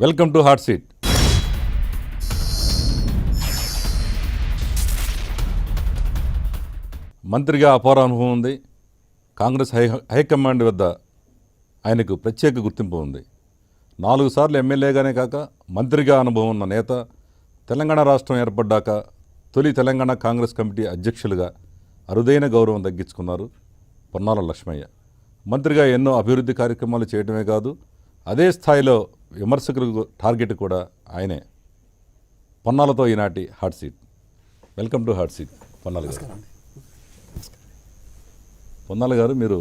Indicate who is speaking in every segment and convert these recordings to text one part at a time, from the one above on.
Speaker 1: Welcome to hot seat. మంత్రిగా అపార అనుభవం ఉంది. కాంగ్రెస్ హైకమాండ్ వద్ద ఆయనకు ప్రత్యేక గుర్తింపు ఉంది. 4 సార్లు ఎమ్మెల్యేగానే కాక మంత్రిగా అనుభవం ఉన్న నేత. తెలంగాణ రాష్ట్రం ఏర్పడ్డాక తొలి తెలంగాణ కాంగ్రెస్ కమిటీ అధ్యక్షులుగా అరుదైన గౌరవం తగ్గించుకున్నారు పొన్నాల లక్ష్మయ్య. మంత్రిగా ఎన్నో అభివృద్ధి కార్యక్రమాలు చేయడమే కాదు, అదే స్థాయిలో విమర్శకులకు టార్గెట్ కూడా ఆయనే. పొన్నాలతో ఈనాటి hot seat. Welcome to hot seat Ponnala గారు. పొన్నాల గారు, మీరు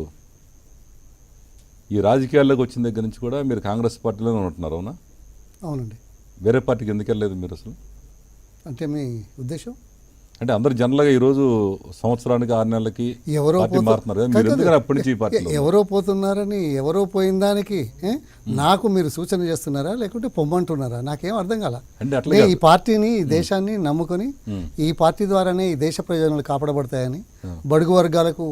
Speaker 1: ఈ రాజకీయాల్లోకి వచ్చిన దగ్గర నుంచి కూడా మీరు కాంగ్రెస్ పార్టీలోనే ఉంటున్నారు, అవునా?
Speaker 2: అవునండి.
Speaker 1: వేరే పార్టీకి ఎందుకు వెళ్ళలేదు మీరు అసలు?
Speaker 2: అంటే మీ ఉద్దేశం
Speaker 1: అంటే అందరు జనరల్గా ఈరోజు సంవత్సరానికి 6 నెలలకి పార్టీ మారుతున్నారు కదా, మీరు ఎందుకని అప్పటి నుంచి ఈ పార్టీలో?
Speaker 2: ఎవరో పోతున్నారని, ఎవరో పోయిన దానికి నాకు మీరు సూచన చేస్తున్నారా లేకుంటే పొమ్మంటున్నారా? నాకేం అర్థం కాల.
Speaker 1: అంటే అట్లా
Speaker 2: ఈ పార్టీని, ఈ దేశాన్ని నమ్ముకొని ఈ పార్టీ ద్వారానే ఈ దేశ ప్రయోజనాలు కాపాడబడతాయని, బడుగు వర్గాలకు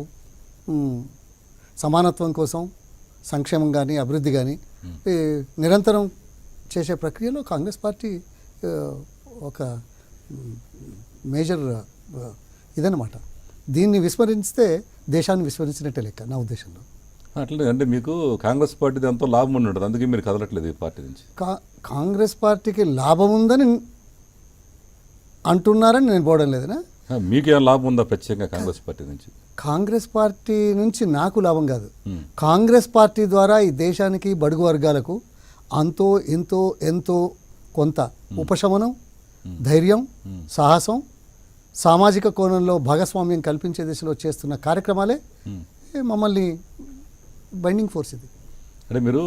Speaker 2: సమానత్వం కోసం సంక్షేమం కానీ అభివృద్ధి కానీ నిరంతరం చేసే ప్రక్రియలో కాంగ్రెస్ పార్టీ ఒక మేజర్ ఇదన్నమాట. దీన్ని విస్మరిస్తే దేశాన్ని విస్మరించినట్టే లెక్క నా ఉద్దేశంలో.
Speaker 1: అట్లే అంటే మీకు కాంగ్రెస్ పార్టీది ఎంతో లాభం ఉండదు, అందుకే మీరు కదలట్లేదు ఈ పార్టీ నుంచి.
Speaker 2: కాంగ్రెస్ పార్టీకి లాభం ఉందని అంటున్నారని నేను పోవడం లేదనా?
Speaker 1: మీకేం లాభం ఉందా ప్రత్యేకంగా కాంగ్రెస్ పార్టీ నుంచి?
Speaker 2: కాంగ్రెస్ పార్టీ నుంచి నాకు లాభం కాదు. కాంగ్రెస్ పార్టీ ద్వారా ఈ దేశానికి బడుగు వర్గాలకు అంతో ఎంతో కొంత ఉపశమనం, ధైర్యం, సాహసం, సామాజిక కోణంలో భాగస్వామ్యం కల్పించే దిశలో చేస్తున్న కార్యక్రమాలే మమ్మల్ని బైండింగ్ ఫోర్స్. ఇది
Speaker 1: అంటే మీరు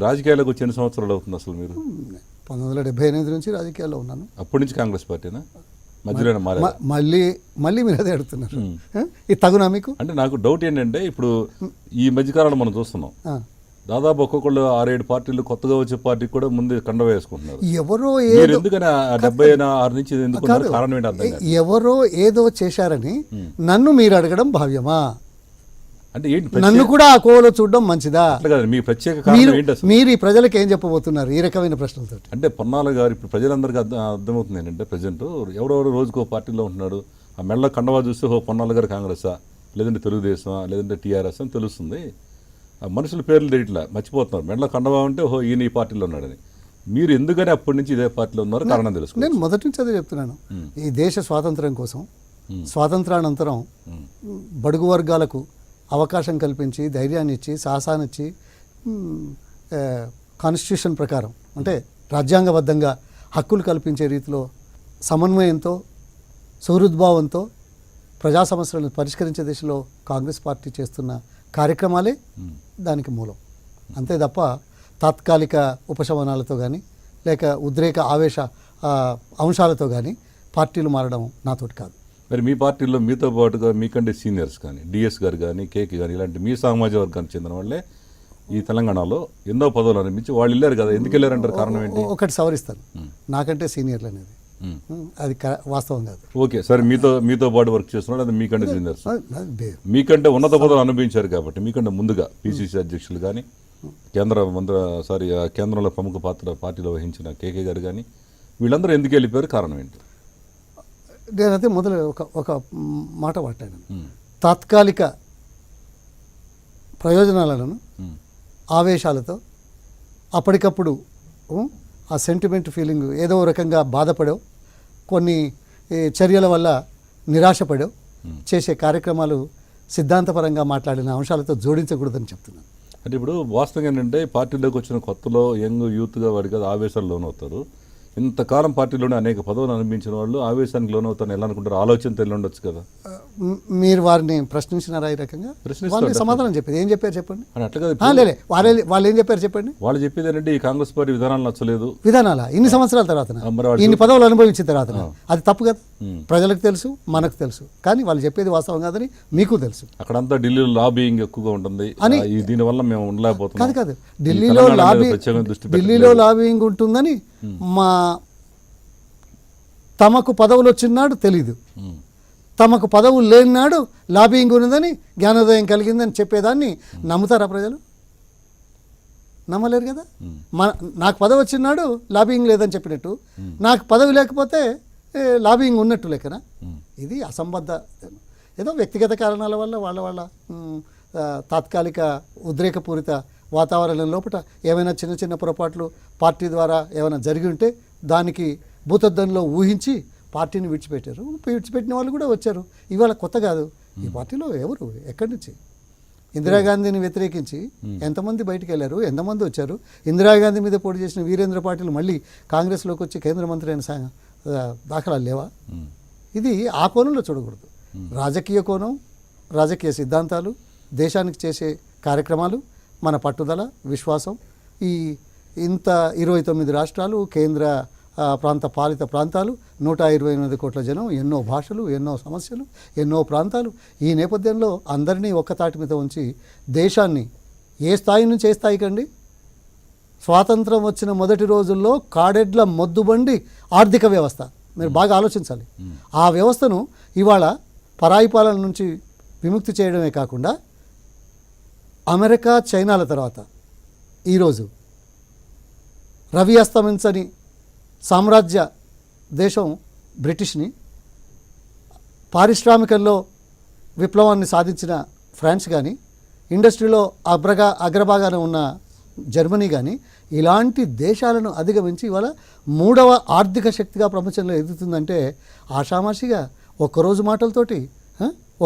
Speaker 1: రాజకీయాలకు వచ్చి ఎన్ని సంవత్సరాలు అవుతుంది అసలు? మీరు
Speaker 2: 1978 నుంచి రాజకీయాల్లో ఉన్నాను.
Speaker 1: అప్పటి నుంచి కాంగ్రెస్ పార్టీనా? మధ్యలో
Speaker 2: మళ్ళీ మీరు అదే అడుగుతున్నారు. ఇది తగునా మీకు? అంటే
Speaker 1: నాకు డౌట్ ఏంటంటే, ఇప్పుడు ఈ మధ్యకాలంలో మనం చూస్తున్నాం దాదాపు ఒక్కొక్కళ్ళు 6-7 పార్టీలు, కొత్తగా వచ్చే పార్టీకి కూడా ముందు కండ వేసుకుంటున్నారు.
Speaker 2: ఎవరో
Speaker 1: ఎందుకని 76 నుంచి ఎందుకు కారణం ఏంటి అర్థం కాదు.
Speaker 2: ఎవరో ఏదో చేశారని నన్ను మీరు అడగడం భావ్యమా?
Speaker 1: అంటే ఏంటి,
Speaker 2: నన్ను కూడా ఆ కోవలో చూడడం మంచిదా?
Speaker 1: మీ ప్రత్యేక కారణం ఏంటి అసలు?
Speaker 2: మీరు ఈ ప్రజలకు ఏం చెప్పబోతున్నారు ఈ రకమైన ప్రశ్నలతో?
Speaker 1: అంటే పొన్నాల గారు, ఇప్పుడు ప్రజలందరికీ అర్థమవుతుంది ఏంటంటే, ప్రజెంట్ ఎవరెవరు రోజుకో పార్టీలో ఉంటున్నాడు. ఆ మెళ్ళ కండవా చూస్తే పొన్నాల గారు కాంగ్రెసా, లేదంటే తెలుగుదేశమా, లేదంటే టీఆర్ఎస్ అని తెలుస్తుంది. ఆ మనుషుల పేర్లు తెలియట్లా, మర్చిపోతున్నారు. మెళ్ళ కండవా అంటే ఈయన ఈ పార్టీలో ఉన్నాడని. మీరు ఎందుకని అప్పటి నుంచి ఇదే పార్టీలో ఉన్నారు, కారణం తెలుసు.
Speaker 2: నేను మొదటి నుంచి అదే చెప్తున్నాను. ఈ దేశ స్వాతంత్రం కోసం, స్వాతంత్రానంతరం బడుగు వర్గాలకు అవకాశం కల్పించి, ధైర్యాన్ని ఇచ్చి, సాహసాన్ని ఇచ్చి, కాన్స్టిట్యూషన్ ప్రకారం అంటే రాజ్యాంగబద్ధంగా హక్కులు కల్పించే రీతిలో సమన్వయంతో, సుహృద్భావంతో ప్రజా సమస్యలను పరిష్కరించే దిశలో కాంగ్రెస్ పార్టీ చేస్తున్న కార్యక్రమాలే దానికి మూలం. అంతే తప్ప తాత్కాలిక ఉపశమనాలతో కానీ, లేక ఉద్రేక ఆవేశ అంశాలతో కానీ పార్టీలు మారడం నాతోటి కాదు.
Speaker 1: మరి మీ పార్టీలో మీతో పాటుగా మీకంటే సీనియర్స్ కానీ, డిఎస్ గారు కానీ, కేకి కానీ, ఇలాంటి మీ సామాజిక వర్గానికి చెందిన వాళ్ళే ఈ తెలంగాణలో ఎన్నో పదవులు అనిపించి వాళ్ళు వెళ్ళారు కదా, ఎందుకు వెళ్ళారంటారు? కారణం ఏంటి?
Speaker 2: ఒకటి సవరిస్తాను, నాకంటే సీనియర్లు అనేది అది వాస్తవం కాదు.
Speaker 1: ఓకే సరే, మీతో పాటు వర్క్ చేస్తున్నాడు, అది మీకంటే సీనియర్స్, మీకంటే ఉన్నత పదవులు అనుభవించారు కాబట్టి, మీకంటే ముందుగా పిసిసి అధ్యక్షులు కానీ, కేంద్రంలో ప్రముఖ పార్టీలో వహించిన కేకే గారు కానీ, వీళ్ళందరూ ఎందుకు వెళ్ళిపోయారు, కారణం ఏంటి?
Speaker 2: నేనైతే మొదలు ఒక మాట పట్టాను. తాత్కాలిక ప్రయోజనాలను ఆవేశాలతో అప్పటికప్పుడు ఆ సెంటిమెంట్ ఫీలింగ్ ఏదో రకంగా బాధపడో, కొన్ని చర్యల వల్ల నిరాశపడో చేసే కార్యక్రమాలు సిద్ధాంతపరంగా మాట్లాడిన అంశాలతో జోడించకూడదని చెప్తున్నాను.
Speaker 1: అంటే ఇప్పుడు వాస్తవంగా ఏంటంటే, పార్టీలోకి వచ్చిన కొత్తలో యంగ్ యూత్గా వారికి ఆవేశాలు లోనవుతారు. ఇంతకాలం పార్టీలోనే అనేక పదవులు అనిపించిన వాళ్ళు ఆవేశానికి లోనవుతారని ఎలా అనుకుంటారు? ఆలోచన తెలియ ఉండొచ్చు కదా.
Speaker 2: మీరు వారిని ప్రశ్నించినారా ఈ రకంగా? వాళ్ళని సమాధానం చెప్పేది ఏం చెప్పారు చెప్పండి.
Speaker 1: అట్లా
Speaker 2: లేదు, వాళ్ళు ఏం చెప్పారు చెప్పండి.
Speaker 1: వాళ్ళు చెప్పేది ఏంటంటే, ఈ కాంగ్రెస్ పార్టీ విధానాలు నచ్చలేదు.
Speaker 2: విధానాల ఇన్ని సంవత్సరాల తర్వాత, ఇన్ని పదవులు అనుభవించిన తర్వాత అది తప్పు కదా. ప్రజలకు తెలుసు, మనకు తెలుసు, కానీ వాళ్ళు చెప్పేది వాస్తవం కాదని మీకు తెలుసు.
Speaker 1: అక్కడంతా ఢిల్లీలో లాబింగ్ ఎక్కువగా ఉంటుంది అని, దీనివల్ల మేము ఉండలేకపోతున్నాం.
Speaker 2: కాదు, ఢిల్లీలో లాబింగ్ ఉంటుందని తమకు పదవులు వచ్చినాడు తెలీదు, తమకు పదవులు లేనినాడు లాబింగ్ ఉన్నదని, జ్ఞానోదయం కలిగిందని చెప్పేదాన్ని నమ్ముతారా ప్రజలు? నమ్మలేరు కదా. నాకు పదవి వచ్చినాడు లాబింగ్ లేదని చెప్పినట్టు, నాకు పదవి లేకపోతే లాబింగ్ ఉన్నట్టు లెక్కన. ఇది అసంబద్ధ, ఏదో వ్యక్తిగత కారణాల వల్ల వాళ్ళ తాత్కాలిక ఉద్రేకపూరిత వాతావరణం లోపల ఏమైనా చిన్న చిన్న పొరపాట్లు పార్టీ ద్వారా ఏమైనా జరిగి ఉంటే దానికి భూతద్దంలో ఊహించి పార్టీని విడిచిపెట్టారు. విడిచిపెట్టిన వాళ్ళు కూడా వచ్చారు. ఇవాళ కొత్త కాదు. ఈ పార్టీలో ఎవరు ఎక్కడి నుంచి ఇందిరాగాంధీని వ్యతిరేకించి ఎంతమంది బయటికి వెళ్ళారు, ఎంతమంది వచ్చారు. ఇందిరాగాంధీ మీద పోటీ చేసిన వీరేంద్ర పాటిల్ మళ్ళీ కాంగ్రెస్లోకి వచ్చి కేంద్ర మంత్రి అయిన దాఖలాలు లేవా? ఇది ఆ కోణంలో చూడకూడదు. రాజకీయ కోణం, రాజకీయ సిద్ధాంతాలు, దేశానికి చేసే కార్యక్రమాలు, మన పట్టుదల, విశ్వాసం, ఈ ఇంత 29 రాష్ట్రాలు, కేంద్ర ప్రాంత పాలిత ప్రాంతాలు, 128 కోట్ల జనం, ఎన్నో భాషలు, ఎన్నో సమస్యలు, ఎన్నో ప్రాంతాలు. ఈ నేపథ్యంలో అందరినీ ఒక్కతాటి మీద ఉంచి దేశాన్ని ఏ స్థాయి నుంచి ఏ స్థాయికండి, స్వాతంత్రం వచ్చిన మొదటి రోజుల్లో కాడెడ్ల మొద్దుబండి ఆర్థిక వ్యవస్థ, మీరు బాగా ఆలోచించాలి. ఆ వ్యవస్థను ఇవాళ పరాయి పాలన నుంచి విముక్తి చేయడమే కాకుండా అమెరికా, చైనాల తర్వాత ఈరోజు రవి అస్తమించని సామ్రాజ్య దేశం బ్రిటిష్ని, పారిశ్రామికంలో విప్లవాన్ని సాధించిన ఫ్రాన్స్ కానీ, ఇండస్ట్రీలో అగ్రభాగాన ఉన్న జర్మనీ కానీ, ఇలాంటి దేశాలను అధిగమించి ఇవాళ 3వ ఆర్థిక శక్తిగా ప్రపంచంలో ఎదుగుతుందంటే ఆషామాషిగా ఒక్కరోజు మాటలతోటి,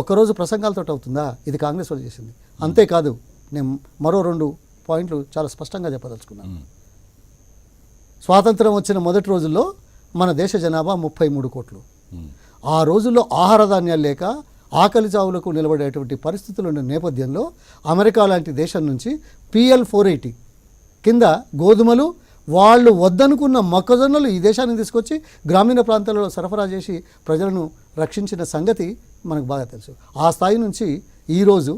Speaker 2: ఒక్కరోజు ప్రసంగాలతోటి అవుతుందా? ఇది కాంగ్రెస్ వాళ్ళు చేసింది. అంతేకాదు, నేను మరో 2 పాయింట్లు చాలా స్పష్టంగా చెప్పదలుచుకున్నాను. స్వాతంత్రం వచ్చిన మొదటి రోజుల్లో మన దేశ జనాభా 33 కోట్లు. ఆ రోజుల్లో ఆహార ధాన్యాలు లేక ఆకలి చావులకు నిలబడేటువంటి పరిస్థితులు ఉన్న నేపథ్యంలో అమెరికా లాంటి దేశం నుంచి PL 480 కింద గోధుమలు, వాళ్ళు వద్దనుకున్న మొక్కజొన్నలు ఈ దేశానికి తీసుకొచ్చి గ్రామీణ ప్రాంతాలలో సరఫరా చేసి ప్రజలను రక్షించిన సంగతి మనకు బాగా తెలుసు. ఆ స్థాయి నుంచి ఈరోజు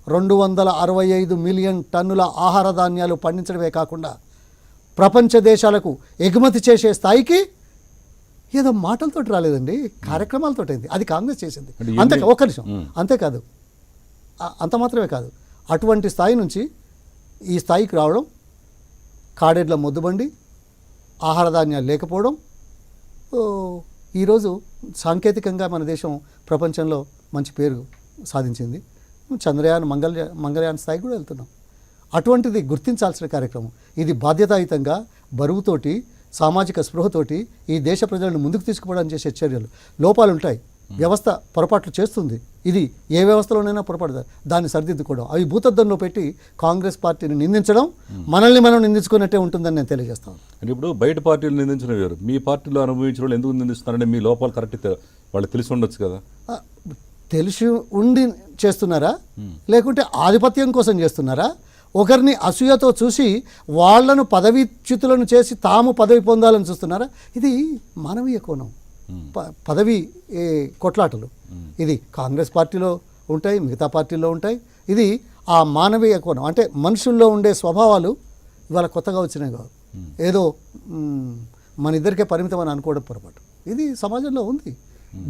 Speaker 2: 265 మిలియన్ టన్నుల ఆహార ధాన్యాలు పండించడమే కాకుండా ప్రపంచ దేశాలకు ఎగుమతి చేసే స్థాయికి ఏదో మాటలతోటి రాలేదండి, కార్యక్రమాలతో అయింది. అది కాంగ్రెస్ చేసింది. అంతే, ఒక్క నిమిషం. అంతేకాదు, అంత మాత్రమే కాదు, అటువంటి స్థాయి నుంచి ఈ స్థాయికి రావడం, కాడెడ్ల మొద్దుబండి, ఆహార ధాన్యాలు లేకపోవడం, ఈరోజు సాంకేతికంగా మన దేశం ప్రపంచంలో మంచి పేరు సాధించింది. చంద్రయాన్, మంగళయాన్ స్థాయికి కూడా వెళ్తున్నాం. అటువంటిది గుర్తించాల్సిన కార్యక్రమం. ఇది బాధ్యతాయుతంగా, బరువుతోటి, సామాజిక స్పృహతోటి ఈ దేశ ప్రజలను ముందుకు తీసుకుపోవడానికి చేసే చర్యలు. లోపాలు ఉంటాయి, వ్యవస్థ పొరపాట్లు చేస్తుంది. ఇది ఏ వ్యవస్థలోనైనా పొరపాటు, దాన్ని సరిదిద్దుకోవడం. అవి భూతద్దంలో పెట్టి కాంగ్రెస్ పార్టీని నిందించడం మనల్ని మనం నిందించుకున్నట్టే ఉంటుందని నేను తెలియజేస్తాను.
Speaker 1: అంటే ఇప్పుడు బయట పార్టీలు నిందించిన వేరు, మీ పార్టీలో అనుభవించిన వాళ్ళు ఎందుకు నిందిస్తున్నారంటే మీ లోపాలు కరెక్ట్ వాళ్ళు తెలిసి ఉండొచ్చు కదా.
Speaker 2: తెలిసి ఉండి చేస్తున్నారా, లేకుంటే ఆధిపత్యం కోసం చేస్తున్నారా, ఒకరిని అసూయతో చూసి వాళ్లను పదవీచ్యుతులను చేసి తాము పదవి పొందాలని చూస్తున్నారా? ఇది మానవీయ కోణం, పదవి కొట్లాటలు. ఇది కాంగ్రెస్ పార్టీలో ఉంటాయి, మిగతా పార్టీల్లో ఉంటాయి. ఇది ఆ మానవీయ కోణం. అంటే మనుషుల్లో ఉండే స్వభావాలు ఇవాళ కొత్తగా వచ్చినాయి కాదు, ఏదో మన ఇద్దరికే పరిమితం అని అనుకోవడం పొరపాటు. ఇది సమాజంలో ఉంది.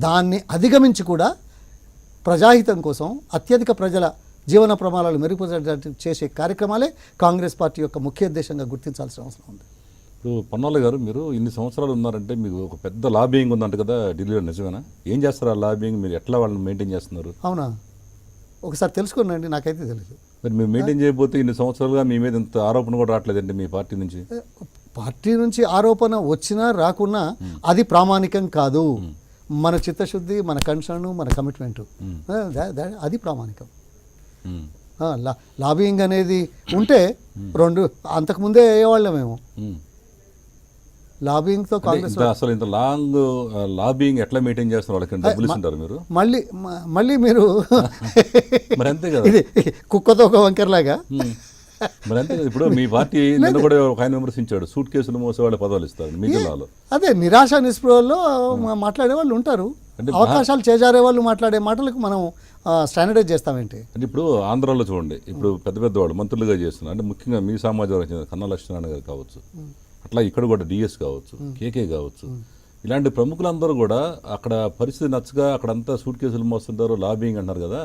Speaker 2: దాన్ని అధిగమించి కూడా ప్రజాహితం కోసం, అత్యధిక ప్రజల జీవన ప్రమాణాలు మెరుగుపరచడానికి చేసే కార్యక్రమాలే కాంగ్రెస్ పార్టీ యొక్క ముఖ్య ఉద్దేశంగా గుర్తించాల్సిన అవసరం ఉంది.
Speaker 1: ఇప్పుడు పొన్నాల గారు, మీరు ఇన్ని సంవత్సరాలు ఉన్నారంటే మీకు ఒక పెద్ద లాబింగ్ ఉందంట కదా ఢిల్లీలో, నిజమేనా? ఏం చేస్తారు ఆ లాబింగ్? మీరు ఎట్లా వాళ్ళని మెయింటైన్ చేస్తున్నారు?
Speaker 2: అవునా, ఒకసారి తెలుసుకోండి, నాకైతే తెలియదు.
Speaker 1: మరి మీరు మెయింటైన్ చేయకపోతే ఇన్ని సంవత్సరాలుగా మీ మీద ఇంత ఆరోపణ కూడా రావట్లేదండి మీ పార్టీ నుంచి?
Speaker 2: పార్టీ నుంచి ఆరోపణ వచ్చినా రాకున్నా అది ప్రామాణికం కాదు. మన చిత్తశుద్ధి, మన కన్సర్న్, మన కమిట్మెంటు, అది ప్రామాణికం. లాబింగ్ అనేది ఉంటే అంతకుముందే అయ్యేవాళ్ళం మేము. లాబింగ్తో కాంగ్రెస్
Speaker 1: అసలు ఇంత లాంగ్ లాబింగ్ ఎట్లా మెయింటైన్ చేస్తున్నారు? వాళ్ళకి డబ్బులు ఇస్తుంటారు మీరు?
Speaker 2: మళ్ళీ మీరు
Speaker 1: మరి అంతే కదా,
Speaker 2: ఇది కుక్కతో ఒక వంకరలాగా.
Speaker 1: మరి అంతే కదా. ఇప్పుడు మీ పార్టీ నిన్న కూడా ఒక ఆయన విమర్శించాడు, సూట్ కేసులు మోసే వాళ్ళ పదవులు ఇస్తారు మీ జిల్లాలో.
Speaker 2: అదే నిరాశ నిస్పృహల్లో మాట్లాడే వాళ్ళు ఉంటారు, అవకాశాలు చేజారే వాళ్ళు మాట్లాడే మాటలకు మనం స్టాండర్డైజ్ చేస్తామేంటి?
Speaker 1: అంటే ఇప్పుడు ఆంధ్రాలో చూడండి, ఇప్పుడు పెద్ద పెద్ద వాళ్ళు మంత్రులుగా చేస్తున్నారు. అంటే ముఖ్యంగా మీ సమాజం కన్నా లక్ష్మీనారాయణ గారు కావచ్చు, అట్లా ఇక్కడ కూడా డిఎస్ కావచ్చు, కేకే కావచ్చు, ఇలాంటి ప్రముఖులందరూ కూడా అక్కడ పరిస్థితి నచ్చగా అక్కడంతా సూట్ కేసులు మోస్తుంటారు, లాబింగ్ అంటారు కదా.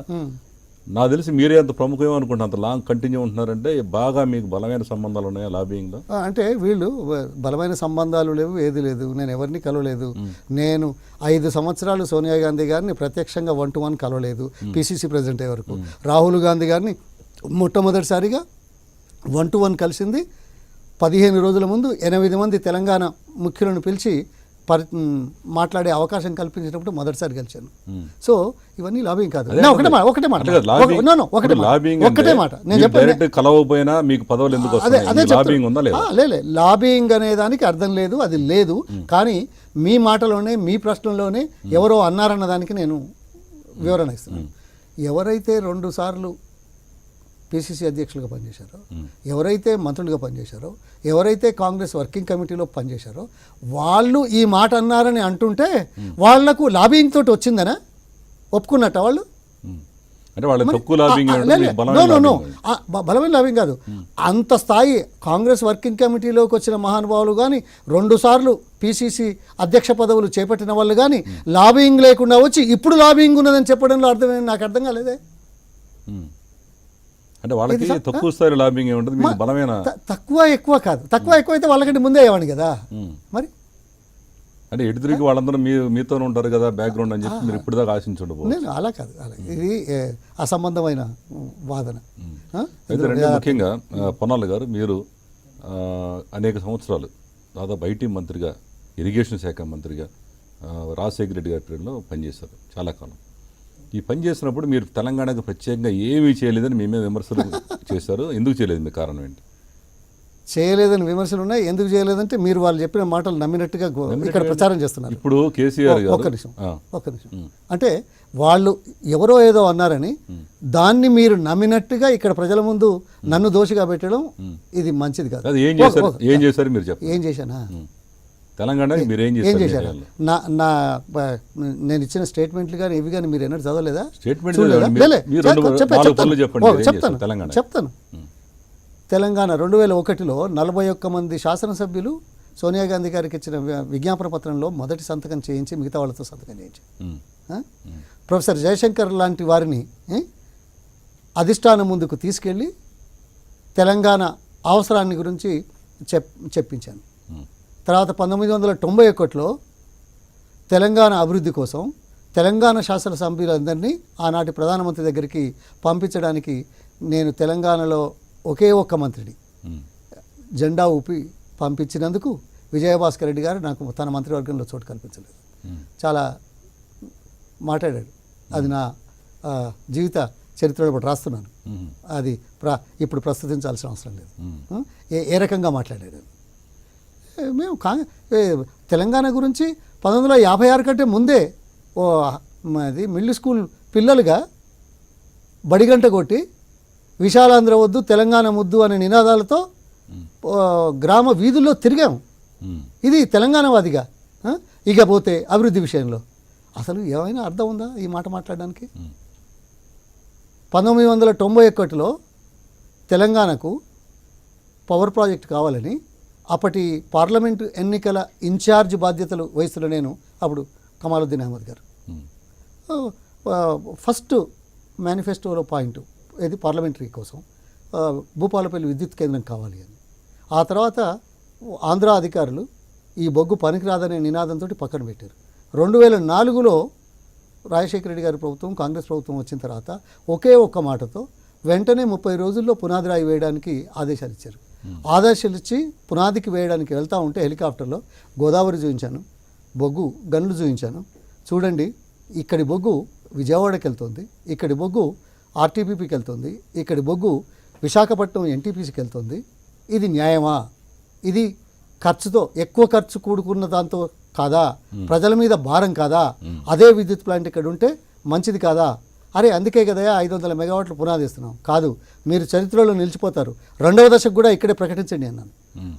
Speaker 1: నాకు తెలిసి మీరే అంత ప్రముఖం అనుకుంటున్నారు, అంత లాంగ్ కంటిన్యూ ఉంటున్నారంటే బాగా మీకు బలమైన సంబంధాలు ఉన్నాయా లాబింగ్లో?
Speaker 2: అంటే వీళ్ళు బలమైన సంబంధాలు లేవు, ఏది లేదు, నేను ఎవరిని కలవలేదు. నేను 5 సంవత్సరాలు సోనియా గాంధీ గారిని ప్రత్యక్షంగా 1-to-1 కలవలేదు పిసిసి ప్రెసిడెంట్ అయ్యే వరకు. రాహుల్ గాంధీ గారిని మొట్టమొదటిసారిగా 1-to-1 కలిసింది 15 రోజుల ముందు 8 మంది తెలంగాణ ముఖ్యులను పిలిచి మాట్లాడే అవకాశం కల్పించినప్పుడు మొదటిసారి కలిశాను. సో ఇవన్నీ లాబింగ్ కాదు. ఒకటే మాట నేను చెప్పాను,
Speaker 1: కలవకపోయినా మీకు పదవులు ఎందుకు వస్తాయి? లాబింగ్ ఉందా లేదా?
Speaker 2: లాబింగ్ అనే దానికి అర్థం లేదు, అది లేదు. కానీ మీ మాటలోనే మీ ప్రశ్నలోనే ఎవరో అన్నారన్న దానికి నేను వివరణ ఇస్తున్నాను. ఎవరైతే 2 సార్లు పిసిసి అధ్యక్షులుగా పనిచేశారో, ఎవరైతే మంత్రులుగా పనిచేశారో, ఎవరైతే కాంగ్రెస్ వర్కింగ్ కమిటీలో పనిచేశారో వాళ్ళు ఈ మాట అన్నారని అంటుంటే వాళ్లకు లాబింగ్ తోటి వచ్చిందనా ఒప్పుకున్నట్ట వాళ్ళు?
Speaker 1: అంటే వాళ్ళు తక్కువ లాబింగ్?
Speaker 2: బలమైన లాబింగ్ కాదు. అంత స్థాయి కాంగ్రెస్ వర్కింగ్ కమిటీలోకి వచ్చిన మహానుభావులు కానీ 2 సార్లు పిసిసి అధ్యక్ష పదవులు చేపట్టిన వాళ్ళు కానీ లాబింగ్ లేకుండా వచ్చి ఇప్పుడు లాబింగ్ ఉన్నదని చెప్పడంలో అర్థమైంది నాకు అర్థం కాలేదే.
Speaker 1: అంటే వాళ్ళకి తక్కువ స్థాయి లాబింగ్ ఏముంటుంది, మీకు బలమైన?
Speaker 2: తక్కువ ఎక్కువ కాదు. తక్కువ ఎక్కువ అయితే వాళ్ళకంటే ముందే అయ్యేవాడిని కదా. మరి
Speaker 1: అంటే ఎటు తిరిగి వాళ్ళందరూ మీతోనే ఉంటారు కదా బ్యాక్గ్రౌండ్ అని చెప్పి మీరు ఇప్పుడు దాకా ఆశించుండవు.
Speaker 2: నేను అలా కాదు, అలా ఇది అసంబంధమైన వాదన.
Speaker 1: అయితే ముఖ్యంగా పొన్నాల గారు, మీరు అనేక సంవత్సరాలు దాదాపు ఐటీ మంత్రిగా, ఇరిగేషన్ శాఖ మంత్రిగా రాజశేఖర రెడ్డి గారి పీరియడ్లో పనిచేశారు చాలా కాలం. ఈ పని చేసినప్పుడు మీరు తెలంగాణకు ప్రత్యేకంగా ఏమీ చేయలేదని మీ మీద విమర్శలు చేశారు. ఎందుకు చేయలేదు, మీ కారణం ఏంటి?
Speaker 2: చేయలేదని విమర్శలు ఉన్నాయి. ఎందుకు చేయలేదంటే మీరు వాళ్ళు చెప్పిన మాటలు నమ్మినట్టుగా ఇక్కడ ప్రచారం చేస్తున్నారు.
Speaker 1: ఇప్పుడు కేసీఆర్ గారు
Speaker 2: ఒక్క నిమిషం అంటే వాళ్ళు ఎవరో ఏదో అన్నారని దాన్ని మీరు నమ్మినట్టుగా ఇక్కడ ప్రజల ముందు నన్ను దోషిగా పెట్టడం ఇది మంచిది కాదు.
Speaker 1: ఏం చేశారు మీరు చెప్పండి.
Speaker 2: ఏం చేశానా?
Speaker 1: తెలంగాణకి మీరు ఏం చేశారు?
Speaker 2: నేను ఇచ్చిన స్టేట్మెంట్లు కానీ ఇవి కానీ మీరు ఎన్నడూ చదవలేదా? చెప్తాను. తెలంగాణ 2001లో 41 మంది శాసనసభ్యులు సోనియా గాంధీ గారికి ఇచ్చిన విజ్ఞాపన పత్రంలో మొదటి సంతకం చేయించి మిగతా వాళ్ళతో సంతకం చేయించి ప్రొఫెసర్ జయశంకర్ లాంటి వారిని అధిష్టానం ముందుకు తీసుకెళ్ళి తెలంగాణ అవసరాన్ని గురించి చెప్పించాను. తర్వాత 1991లో తెలంగాణ అభివృద్ధి కోసం తెలంగాణ శాసనసభ్యులందరినీ ఆనాటి ప్రధానమంత్రి దగ్గరికి పంపించడానికి నేను తెలంగాణలో ఒకే ఒక్క మంత్రిని జెండా ఊపి పంపించినందుకు విజయభాస్కర్ రెడ్డి గారు నాకు తన మంత్రివర్గంలో చోటు కల్పించలేదు. చాలా మాట్లాడాడు. అది నా జీవిత చరిత్రలో ఇప్పుడు రాస్తున్నాను. అది ఇప్పుడు ప్రస్తుతించాల్సిన అవసరం లేదు. ఏ రకంగా మాట్లాడాడు. మేము తెలంగాణ గురించి 1956 కంటే ముందే అది మిడిల్ స్కూల్ పిల్లలుగా బడిగంట కొట్టి విశాలాంధ్ర వద్దు తెలంగాణ ముద్దు అనే నినాదాలతో గ్రామ వీధుల్లో తిరిగాము. ఇది తెలంగాణవాదిగా. ఇకపోతే అభివృద్ధి విషయంలో అసలు ఏమైనా అర్థం ఉందా ఈ మాట మాట్లాడడానికి? 1991లో తెలంగాణకు పవర్ ప్రాజెక్ట్ కావాలని అప్పటి పార్లమెంటు ఎన్నికల ఇన్ఛార్జ్ బాధ్యతలు వహిస్తున్న నేను అప్పుడు కమాలుద్దీన్ అహ్మద్ గారు ఫస్ట్ మేనిఫెస్టోలో పాయింట్ ఏది పార్లమెంటరీ కోసం భూపాలపల్లి విద్యుత్ కేంద్రం కావాలి అని. ఆ తర్వాత ఆంధ్ర అధికారులు ఈ బొగ్గు పనికిరాదనే నినాదంతో పక్కన పెట్టారు. 2004లో రాజశేఖర రెడ్డి గారి ప్రభుత్వం కాంగ్రెస్ ప్రభుత్వం వచ్చిన తర్వాత ఒకే ఒక్క మాటతో వెంటనే 30 రోజుల్లో పునాది రాయి వేయడానికి ఆదేశాలు ఇచ్చారు. ఆదేశాలు ఇచ్చి పునాదికి వేయడానికి వెళ్తూ ఉంటే హెలికాప్టర్లో గోదావరి చూపించాను, బొగ్గు గన్లు చూపించాను. చూడండి, ఇక్కడి బొగ్గు విజయవాడకి వెళ్తుంది, ఇక్కడి బొగ్గు ఆర్టీపీపీకి వెళ్తుంది, ఇక్కడి బొగ్గు విశాఖపట్నం ఎన్టీపీసీకి వెళ్తుంది. ఇది న్యాయమా? ఇది ఖర్చుతో ఎక్కువ ఖర్చు కూడుకున్న దాంతో కాదా? ప్రజల మీద భారం కాదా? అదే విద్యుత్ ప్లాంట్ ఇక్కడ ఉంటే మంచిది కాదా? అరే అందుకే కదా 500 మెగావాట్లు పునాది ఇస్తున్నాం. కాదు, మీరు చరిత్రలో నిలిచిపోతారు, 2వ దశకు కూడా ఇక్కడే ప్రకటించండి అన్నాను.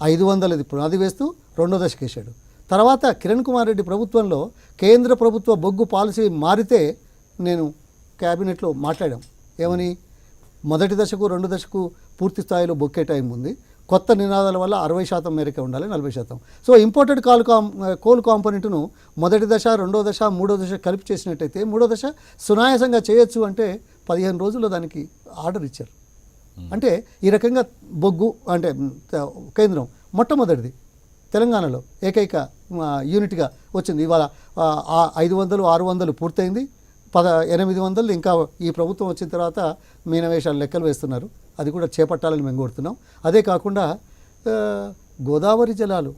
Speaker 2: 500 పునాది వేస్తూ 2వ దశకు వేశాడు. తర్వాత కిరణ్ కుమార్ రెడ్డి ప్రభుత్వంలో కేంద్ర ప్రభుత్వ బొగ్గు పాలసీ మారితే నేను క్యాబినెట్లో మాట్లాడాం. ఏమని? మొదటి దశకు 2వ దశకు పూర్తి స్థాయిలో బొక్కే టైం ఉంది, కొత్త నినాదాల వల్ల 60% మేరకే ఉండాలి, 40%. సో ఇంపోర్టెడ్ కోల్ కాంపోనెంట్ను మొదటి దశ, 2వ దశ, 3వ దశ కలిపి చేసినట్టయితే 3వ దశ సునాయాసంగా చేయొచ్చు అంటే 15 రోజుల్లో దానికి ఆర్డర్ ఇచ్చారు. అంటే ఈ రకంగా బొగ్గు అంటే కేంద్రం మొట్టమొదటిది తెలంగాణలో ఏకైక యూనిట్గా వచ్చింది. ఇవాళ 500, 600 పూర్తయింది, 800 ఇంకా ఈ ప్రభుత్వం వచ్చిన తర్వాత మీనవేషాలు లెక్కలు వేస్తున్నారు. అది కూడా చేపట్టాలని మేము కోరుతున్నాం. అదే కాకుండా గోదావరి జలాలు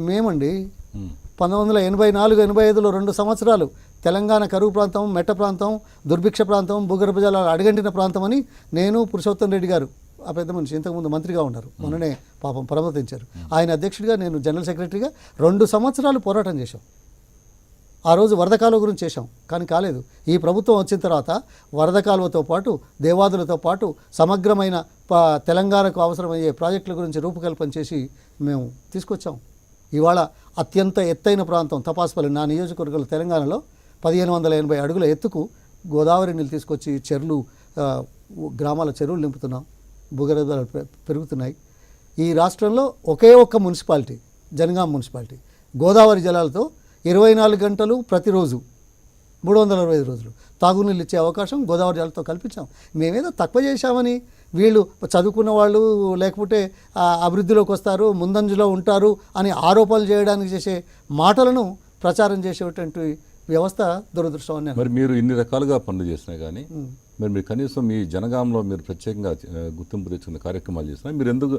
Speaker 2: మేమండి 1984-85లో 2 సంవత్సరాలు తెలంగాణ కరువు ప్రాంతం, మెట్ట ప్రాంతం, దుర్భిక్ష ప్రాంతం, భూగర్భ జలాలు అడగంటిన ప్రాంతం అని నేను, పురుషోత్తం రెడ్డి గారు ఆ పెద్ద మనిషి ఇంతకుముందు మంత్రిగా ఉన్నారు, మొన్ననే పాపం పరమతించారు, ఆయన అధ్యక్షుడిగా నేను జనరల్ సెక్రటరీగా 2 సంవత్సరాలు పోరాటం చేశాం. ఆ రోజు వరద కాలువ గురించి చేశాం, కానీ కాలేదు. ఈ ప్రభుత్వం వచ్చిన తర్వాత వరద కాలువతో పాటు, దేవాదులతో పాటు సమగ్రమైన తెలంగాణకు అవసరమయ్యే ప్రాజెక్టుల గురించి రూపకల్పన చేసి మేము తీసుకొచ్చాం. ఇవాళ అత్యంత ఎత్తైన ప్రాంతం తపాస్పల్లి, నా నియోజకవర్గంలో తెలంగాణలో 1580 అడుగుల ఎత్తుకు గోదావరి నీళ్ళు తీసుకొచ్చి చెరువులు, గ్రామాల చెరువులు నింపుతున్నాం. భూగర్భాలు పెరుగుతున్నాయి. ఈ రాష్ట్రంలో ఒకే ఒక్క మున్సిపాలిటీ, జనగాం మున్సిపాలిటీ, గోదావరి జలాలతో 24 గంటలు ప్రతిరోజు 365 రోజులు తాగునీళ్ళు ఇచ్చే అవకాశం గోదావరి జలాలతో కల్పించాం. మేమేదో తక్కువ చేశామని వీళ్ళు చదువుకున్న వాళ్ళు లేకపోతే అభివృద్ధిలోకి వస్తారు, ముందంజలో ఉంటారు అని ఆరోపణలు చేయడానికి చేసే మాటలను ప్రచారం చేసేటువంటి వ్యవస్థ దురదృష్టం అని.
Speaker 1: మరి మీరు ఇన్ని రకాలుగా పనులు చేసినా కానీ మరి మీరు కనీసం మీ జనగాంలో మీరు ప్రత్యేకంగా గుర్తింపు తెచ్చుకునే కార్యక్రమాలు చేసినా మీరు ఎందుకు,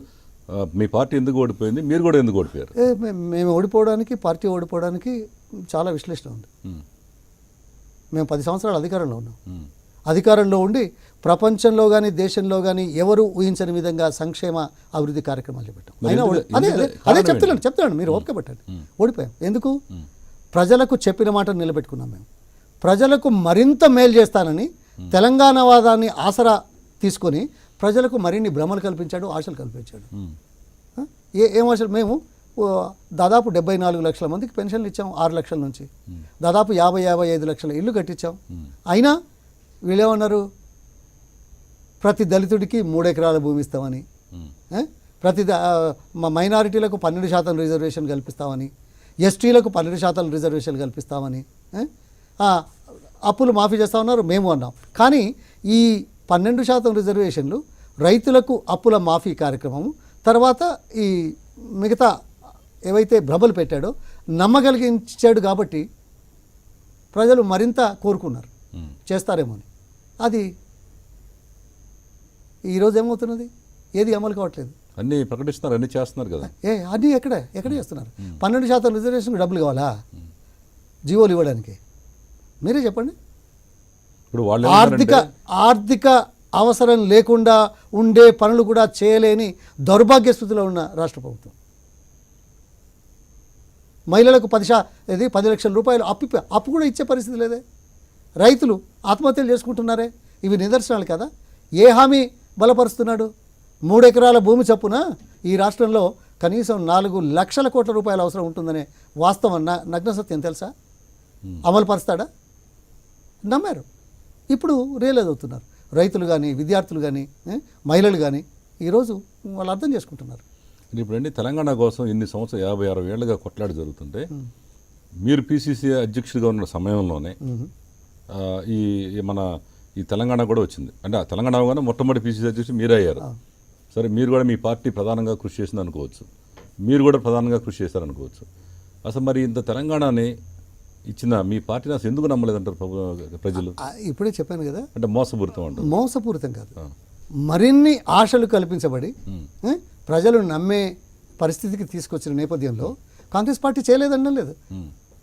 Speaker 1: మీ పార్టీ ఎందుకు ఓడిపోయింది, మీరు కూడా ఎందుకు ఓడిపోయారు?
Speaker 2: మేము ఓడిపోవడానికి, పార్టీ ఓడిపోవడానికి చాలా విశ్లేషణ ఉంది. మేము 10 సంవత్సరాలు అధికారంలో ఉన్నాం. అధికారంలో ఉండి ప్రపంచంలో కానీ దేశంలో కానీ ఎవరు ఊహించని విధంగా సంక్షేమ అభివృద్ధి కార్యక్రమాలు చేపట్టాం. అయినా అదే చెప్తున్నాను, మీరు ఓపిక పట్టండి. ఓడిపోయాం ఎందుకు? ప్రజలకు చెప్పిన మాట నిలబెట్టుకున్నాం. మేము ప్రజలకు మరింత మేలు చేస్తానని తెలంగాణ వాదాన్ని ఆసరా తీసుకొని ప్రజలకు మరిన్ని భ్రమలు కల్పించాడు, ఆశలు కల్పించాడు. ఏం ఆశలు? మేము దాదాపు 74 లక్షల మందికి పెన్షన్లు ఇచ్చాం, 6 లక్షల నుంచి దాదాపు 50-55 లక్షల ఇల్లు కట్టించాం. అయినా వీళ్ళేమన్నారు, ప్రతి దళితుడికి 3 ఎకరాల భూమి ఇస్తామని, ప్రతి మైనారిటీలకు 12% రిజర్వేషన్ కల్పిస్తామని, ఎస్టీలకు 12% రిజర్వేషన్ కల్పిస్తామని, అప్పులు మాఫీ చేస్తా ఉన్నారు. మేము అన్నాం. కానీ ఈ 12% రిజర్వేషన్లు, రైతులకు అప్పుల మాఫీ కార్యక్రమము, తర్వాత ఈ మిగతా ఏవైతే భ్రమలు పెట్టాడో నమ్మగలిగించాడు కాబట్టి ప్రజలు మరింత కోరుకున్నారు చేస్తారేమో అని. అది ఈరోజు ఏమవుతున్నది? ఏది అమలు కావట్లేదు.
Speaker 1: అన్నీ ప్రకటిస్తున్నారు, అన్నీ చేస్తున్నారు కదా.
Speaker 2: అన్నీ ఎక్కడ చేస్తున్నారు? 12% రిజర్వేషన్కి డబ్బులు కావాలా జీవోలు ఇవ్వడానికి? మీరే చెప్పండి.
Speaker 1: ఇప్పుడు వాళ్ళు
Speaker 2: ఆర్థిక అవసరం లేకుండా ఉండే పనులు కూడా చేయలేని దౌర్భాగ్య స్థితిలో ఉన్న రాష్ట్ర ప్రభుత్వం. మహిళలకు 10 లక్షల రూపాయలు అప్పు కూడా ఇచ్చే పరిస్థితి లేదే. రైతులు ఆత్మహత్యలు చేసుకుంటున్నారే. ఇవి నిదర్శనాలు కదా. ఏ హామీ బలపరుస్తున్నాడు? 3 ఎకరాల భూమి చొప్పున ఈ రాష్ట్రంలో కనీసం 4 లక్షల కోట్ల రూపాయలు అవసరం ఉంటుందనే వాస్తవం, నగ్న సత్యం తెలుసా? అమలు పరుస్తాడా? నమ్మారు. ఇప్పుడు రియలైజ్ అవుతున్నారు. రైతులు కానీ, విద్యార్థులు కానీ, మహిళలు కానీ ఈరోజు వాళ్ళు అర్థం చేసుకుంటున్నారు.
Speaker 1: ఇప్పుడు తెలంగాణ కోసం ఇన్ని సంవత్సరాలు 50-60 ఏళ్ళుగా కొట్లాడి జరుగుతుంటే మీరు పిసిసి అధ్యక్షుడిగా ఉన్న సమయంలోనే ఈ తెలంగాణ కూడా వచ్చింది. అంటే ఆ తెలంగాణ కానీ మొట్టమొదటి పిసిసి అధ్యక్షుడు మీరే అయ్యారు. సరే, మీరు కూడా మీ పార్టీ ప్రధానంగా కృషి చేసింది అనుకోవచ్చు, మీరు కూడా ప్రధానంగా కృషి చేశారనుకోవచ్చు. అసలు మరి ఇంత తెలంగాణని ఇచ్చిన మీ పార్టీని అసలు ఎందుకు నమ్మలేదంటారు ప్రజలు?
Speaker 2: ఇప్పుడే చెప్పాను కదా, అంటే
Speaker 1: మోసపూరితం అంటారు.
Speaker 2: మోసపూరితం కాదు, మరిన్ని ఆశలు కల్పించబడి ప్రజలు నమ్మే పరిస్థితికి తీసుకొచ్చిన నేపథ్యంలో కాంగ్రెస్ పార్టీ చేయలేదన్నా లేదు.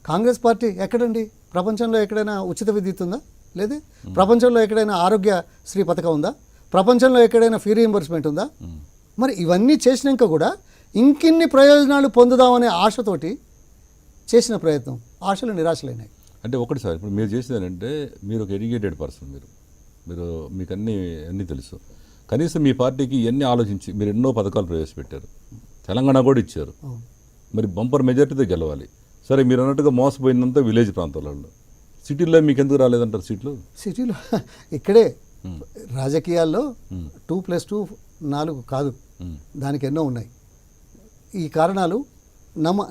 Speaker 2: కాంగ్రెస్ పార్టీ ఎక్కడండి? ప్రపంచంలో ఎక్కడైనా ఉచిత విద్యుత్ ఉందా? లేదే. ప్రపంచంలో ఎక్కడైనా ఆరోగ్యశ్రీ పథకం ఉందా? ప్రపంచంలో ఎక్కడైనా ఫీ రీయింబర్స్మెంట్ ఉందా? మరి ఇవన్నీ చేసినాక కూడా ఇంకిన్ని ప్రయోజనాలు పొందుదామనే ఆశతోటి చేసిన ప్రయత్నం, ఆశలు నిరాశలైనాయి.
Speaker 1: అంటే ఒకటి సార్, ఇప్పుడు మీరు చేసేది ఏంటంటే మీరు ఒక ఎడ్యుకేటెడ్ పర్సన్, మీరు మీకు అన్నీ తెలుసు. కనీసం మీ పార్టీకి ఇవన్నీ ఆలోచించి మీరు ఎన్నో పథకాలు ప్రవేశపెట్టారు, తెలంగాణ కూడా ఇచ్చారు. మరి బంపర్ మెజార్టీతో గెలవాలి. సరే, మీరు అన్నట్టుగా మోసపోయినంత విలేజ్ ప్రాంతాలలో, సిటీల్లో మీకు ఎందుకు రాలేదంటారు సీట్లు?
Speaker 2: సిటీలో ఇక్కడే రాజకీయాల్లో 2+2 4 కాదు, దానికి ఎన్నో ఉన్నాయి. ఈ కారణాలు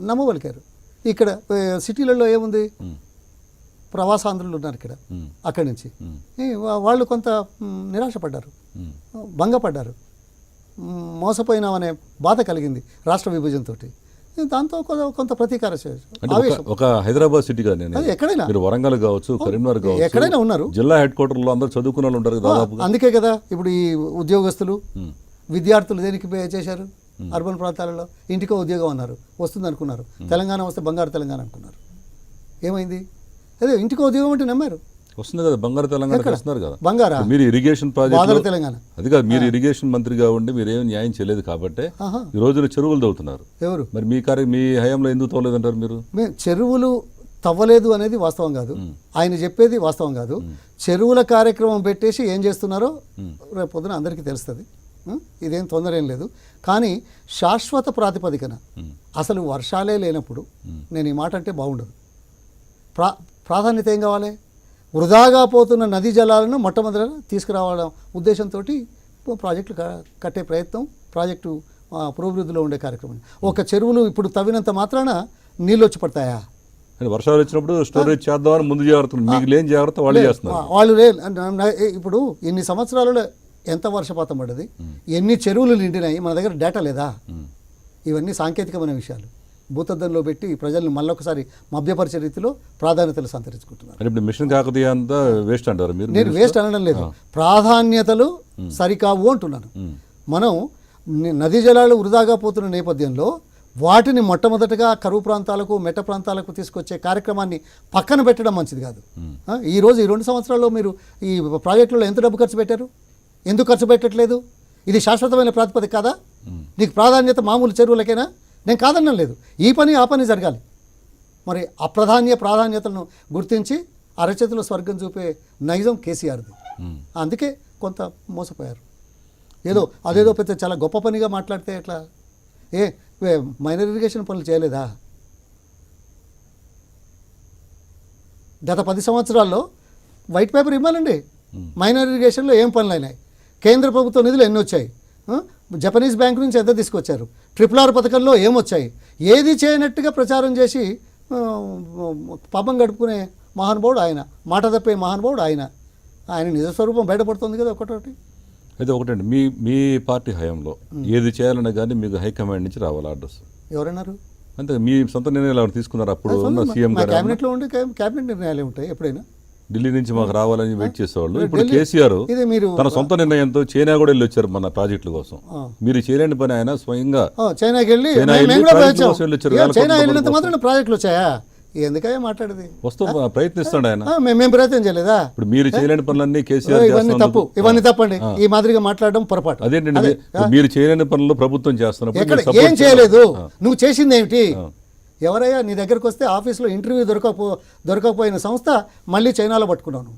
Speaker 2: నమ్మవలికారు. ఇక్కడ సిటీలలో ఏముంది? ప్రవాసాంధ్రులు ఉన్నారు ఇక్కడ
Speaker 1: ఉమ్,
Speaker 2: అక్కడి నుంచి
Speaker 1: ఉమ్,
Speaker 2: వాళ్ళు కొంత నిరాశపడ్డారు,
Speaker 1: ఉమ్.
Speaker 2: భంగపడ్డారు, మోసపోయినామనే బాధ కలిగింది రాష్ట్ర విభజనతో. దాంతో కొంత ప్రతీకార
Speaker 1: అంటే
Speaker 2: ఆవేశం
Speaker 1: ఒక హైదరాబాద్ సిటీ కానీ
Speaker 2: అది ఎక్కడైనా
Speaker 1: మీరు వరంగల్ కావచ్చు, కరీంనగర్ కావచ్చు,
Speaker 2: ఎక్కడైనా ఉన్నారు.
Speaker 1: జిల్లా హెడ్ క్వార్టర్లో అందరూ చదువుకున్న వాళ్ళు ఉంటారు దాదాపుగా.
Speaker 2: అందుకే కదా ఇప్పుడు ఈ ఉద్యోగస్తులు
Speaker 1: ఉమ్,
Speaker 2: విద్యార్థులు దేనికి చేశారు, అర్బన్ ప్రాంతాలలో ఇంటికో ఉద్యోగం అన్నారు, వస్తుంది అనుకున్నారు. తెలంగాణ వస్తే బంగారు తెలంగాణ అనుకున్నారు. ఏమైంది? అదే ఇంటికో ఉద్యోగం అంటే నమ్మారు.
Speaker 1: వస్తుంది కదా, బంగారు తెలంగాణ వస్తున్నారు కదా.
Speaker 2: బంగారా
Speaker 1: మీరు ఇరిగేషన్
Speaker 2: బాధల
Speaker 1: ప్రాజెక్ట్
Speaker 2: తెలంగాణ.
Speaker 1: అది కాదు, మీరు ఇరిగేషన్ మంత్రిగా ఉండి మీరు ఏం న్యాయం చేయలేదు కాబట్టి
Speaker 2: ఆహా.
Speaker 1: ఈ రోజున చెరువులు తవ్వుతున్నారు.
Speaker 2: ఎవరు
Speaker 1: మరి మీ హయాంలో ఎందుకు తవ్వలేదంటారు మీరు?
Speaker 2: మేము చెరువులు తవ్వలేదు అనేది వాస్తవం కాదు, ఆయన చెప్పేది వాస్తవం కాదు. చెరువుల కార్యక్రమం పెట్టేసి ఏం చేస్తున్నారో రేపు పొద్దున అందరికీ తెలుస్తుంది. ఇదేం తొందర ఏం లేదు. కానీ శాశ్వత ప్రాతిపదికన అసలు వర్షాలే లేనప్పుడు నేను ఈ మాట అంటే బాగుండదు. ప్రాధాన్యత ఏం కావాలి? వృధాగా పోతున్న నదీ జలాలను మొట్టమొదట తీసుకురావడం ఉద్దేశంతో ప్రాజెక్టులు కట్టే ప్రయత్నం, ప్రాజెక్టు పురోభివృద్ధిలో ఉండే కార్యక్రమం. ఒక చెరువులు ఇప్పుడు తవ్వినంత మాత్రాన నీళ్ళు వచ్చి పడతాయా?
Speaker 1: అంటే వర్షాలు వచ్చినప్పుడు స్టోరేజ్ చేద్దామని ముందు జాగ్రత్త, మీకు లేని జాగ్రత్త వాళ్ళు చేస్తున్నారు.
Speaker 2: వాళ్ళు ఇప్పుడు ఇన్ని సంవత్సరాలలో ఎంత వర్షపాతం పడ్డది, ఎన్ని చెరువులు నిండినాయి, మన దగ్గర డేటా లేదా? ఇవన్నీ సాంకేతికమైన విషయాలు భూతద్దంలో పెట్టి ప్రజల్ని మళ్ళొకసారి మభ్యపరిచే రీతిలో ప్రాధాన్యతలు సంతరించుకుంటున్నారు.
Speaker 1: అంటే ఇప్పుడు మిషన్ కాకతీయ అంతా వేస్ట్ అంటారు మీరు?
Speaker 2: నేను వేస్ట్ అనడం లేదు, ప్రాధాన్యతలు సరికావు అంటున్నాను. మనం నదీ జలాలు వృధాగా పోతున్న నేపథ్యంలో వాటిని మొట్టమొదటగా కరువు ప్రాంతాలకు, మెట్ట ప్రాంతాలకు తీసుకొచ్చే కార్యక్రమాన్ని పక్కన పెట్టడం మంచిది కాదు. ఈరోజు ఈ 2 సంవత్సరాల్లో మీరు ఈ ప్రాజెక్టులలో ఎంత డబ్బు ఖర్చు పెట్టారు? ఎందుకు ఖర్చు పెట్టట్లేదు? ఇది శాశ్వతమైన ప్రాతిపదిక కాదా? నీకు ప్రాధాన్యత మామూలు చెరువులకైనా? నేను కాదనడం లేదు, ఈ పని ఆ పని జరగాలి. మరి ప్రాధాన్యతలను గుర్తించి అరచేతిలో స్వర్గం చూపే నైజం కేసీఆర్ది. అందుకే కొంత మోసపోయారు. అదేదో పెద్ద చాలా గొప్ప పనిగా మాట్లాడితే ఎట్లా? మైనర్ ఇరిగేషన్ పనులు చేయలేదా? గత 10 సంవత్సరాల్లో వైట్ పేపర్ ఇవ్వాలండి. మైనర్ ఇరిగేషన్లో ఏం పనులు అయినాయి? కేంద్ర ప్రభుత్వ నిధులు ఎన్ని వచ్చాయి? జపనీస్ బ్యాంక్ నుంచి ఎంత తీసుకొచ్చారు? RRR పథకంలో ఏమొచ్చాయి? ఏది చేయనట్టుగా ప్రచారం చేసి పాపం గడుపుకునే మహానుభావుడు ఆయన, మాట తప్పే మహానుభావుడు ఆయన. ఆయన నిజస్వరూపం బయటపడుతుంది కదా ఒకటోటి.
Speaker 1: అయితే ఒకటండి, మీ పార్టీ హయాంలో ఏది చేయాలన్నా కానీ మీకు హైకమాండ్ నుంచి రావాలి ఆర్డర్స్.
Speaker 2: ఎవరన్నారు?
Speaker 1: అంటే మీ సొంత నిర్ణయాలు ఎవరు తీసుకున్నారు? అప్పుడు ఉన్న సీఎం గారు
Speaker 2: క్యాబినెట్లో ఉండే క్యాబినెట్ నిర్ణయాలు ఉంటాయి ఎప్పుడైనా.
Speaker 1: ఢిల్లీ నుంచి మాకు రావాలని వెయిట్ చేసేవాళ్ళు. ఇప్పుడు కేసీఆర్
Speaker 2: ఇది మీరు
Speaker 1: తన సొంత నిర్ణయంతో చైనా కూడా వెళ్ళి వచ్చారు మన ప్రాజెక్టుల కోసం. మీరు చేయలేని పని ఆయన స్వయంగా
Speaker 2: చైనాకి వెళ్ళి చైనా వెళ్ళినంత మాత్రం ప్రాజెక్టులు వచ్చాయా? ఎందుకయ్యా మాట్లాడేది?
Speaker 1: వస్తూ ప్రయత్నిస్తాడు ఆయన.
Speaker 2: మేము ప్రయత్నం చేయలేదా?
Speaker 1: ఇప్పుడు మీరు చేయలేని పనులన్నీ కేసీఆర్
Speaker 2: ఇవన్నీ తప్పండి. ఈ మాదిరిగా మాట్లాడడం పొరపాటు.
Speaker 1: అదేంటండి, మీరు చేయలేని పనులు ప్రభుత్వం చేస్తున్నప్పుడు
Speaker 2: ఏం చేయలేదు, నువ్వు చేసింది ఏమిటి? ఎవరయ్యా నీ దగ్గరకు వస్తే ఆఫీస్లో ఇంటర్వ్యూ దొరకకపోయిన సంస్థ మళ్ళీ చైనాలో పట్టుకున్నాను.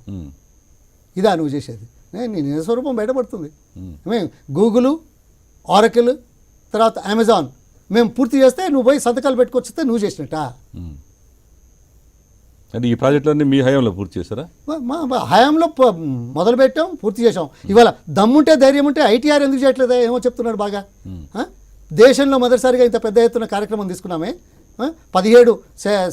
Speaker 2: ఇదా నువ్వు చేసేది? నీ నిజస్వరూపం బయటపడుతుంది. మేము గూగుల్, ఆరకిల్, తర్వాత అమెజాన్ మేము పూర్తి చేస్తే నువ్వు పోయి సంతకాలు పెట్టుకొచ్చితే నువ్వు చేసినట్టా?
Speaker 1: అంటే ఈ ప్రాజెక్టులన్నీ మీ హయాంలో పూర్తి చేశారా?
Speaker 2: మా హయాంలో మొదలు పెట్టాం, పూర్తి చేసాం. ఇవాళ దమ్ముంటే ధైర్యం ఉంటే ఐటీఆర్ ఎందుకు చేయట్లేదా? ఏమో చెప్తున్నాడు బాగా. దేశంలో మొదటిసారిగా ఇంత పెద్ద ఎత్తున కార్యక్రమం తీసుకున్నామే. 17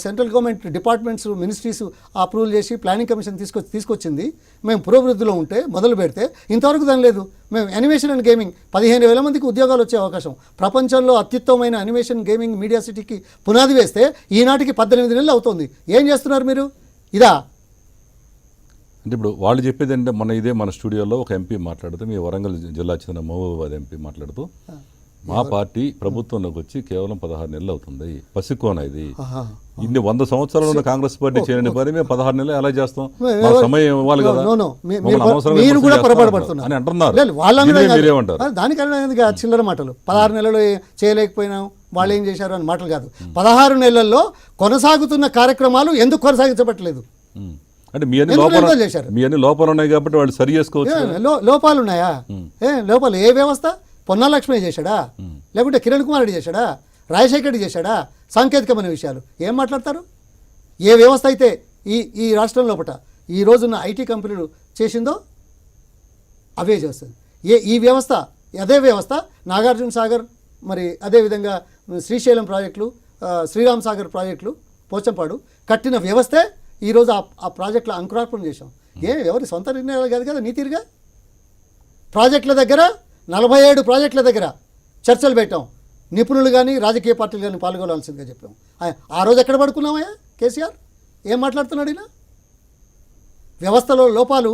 Speaker 2: central government departments, ministries approval చేసి ప్లానింగ్ కమిషన్ తీసుకొచ్చింది. మేము పురోభివృద్ధిలో ఉంటే మొదలు పెడితే ఇంతవరకు దాని లేదు. మేము యానిమేషన్ అండ్ గేమింగ్ 15,000 మందికి ఉద్యోగాలు వచ్చే అవకాశం, ప్రపంచంలో అత్యుత్తమమైన యానిమేషన్ గేమింగ్ మీడియా సిటీకి పునాది వేస్తే ఈనాటికి 18 నెలలు అవుతుంది. ఏం చేస్తున్నారు మీరు? ఇదా
Speaker 1: అంటే ఇప్పుడు వాళ్ళు చెప్పేది అంటే మన స్టూడియోలో ఒక ఎంపీ మాట్లాడుతూ, మీ వరంగల్ జిల్లా చెందిన మహబూబాబాద్ ఎంపీ మాట్లాడుతూ, మా పార్టీ ప్రభుత్వంలోకి వచ్చి కేవలం 16 నెలలు అవుతుంది, పసికోన ఇది, ఇన్ని 100 సంవత్సరాలు ఉన్న కాంగ్రెస్ పార్టీ చేయని పని మేము 16 నెలలు ఎలా చేస్తాం? సమయం ఇవ్వాలి కదా అని అంటున్నారు.
Speaker 2: దానికన్నా చిల్లర మాటలు. 16 నెలలు చేయలేకపోయినాం, వాళ్ళు ఏం చేశారు అని మాటలు కాదు. 16 నెలల్లో కొనసాగుతున్న కార్యక్రమాలు ఎందుకు కొనసాగించబట్టలేదు?
Speaker 1: అంటే మీ అన్ని లోపాలు ఉన్నాయి కాబట్టి వాళ్ళు సరి చేసుకోవచ్చు.
Speaker 2: లోపాలు ఉన్నాయా? లోపాలు ఏ వ్యవస్థ? పొన్నా లక్ష్మీ చేశాడా? లేకుంటే కిరణ్ కుమార్ రెడ్డి చేశాడా? రాజశేఖర్ రెడ్డి చేశాడా? సాంకేతికమైన విషయాలు ఏం మాట్లాడతారు? ఏ వ్యవస్థ అయితే ఈ రాష్ట్రం లోపల ఈ రోజున్న ఐటీ కంపెనీలు చేసిందో అవే చేస్తుంది. ఈ వ్యవస్థ అదే వ్యవస్థ నాగార్జున సాగర్, మరి అదేవిధంగా శ్రీశైలం ప్రాజెక్టులు, శ్రీరామ్ సాగర్ ప్రాజెక్టులు, పోచంపాడు కట్టిన వ్యవస్థే ఈరోజు ఆ ప్రాజెక్టులో అంకురార్పణ చేశాం. ఎవరి సొంత నిర్ణయాలు కాదు కదా, నీతిగా ప్రాజెక్టుల దగ్గర 47 ప్రాజెక్టుల దగ్గర చర్చలు పెట్టాం. నిపుణులు కానీ రాజకీయ పార్టీలు కానీ పాల్గొనాల్సిందిగా చెప్పాం. ఆ రోజు ఎక్కడ పడుకున్నామయ్యా కేసీఆర్? ఏం మాట్లాడుతున్నాడు ఈయన? వ్యవస్థలో లోపాలు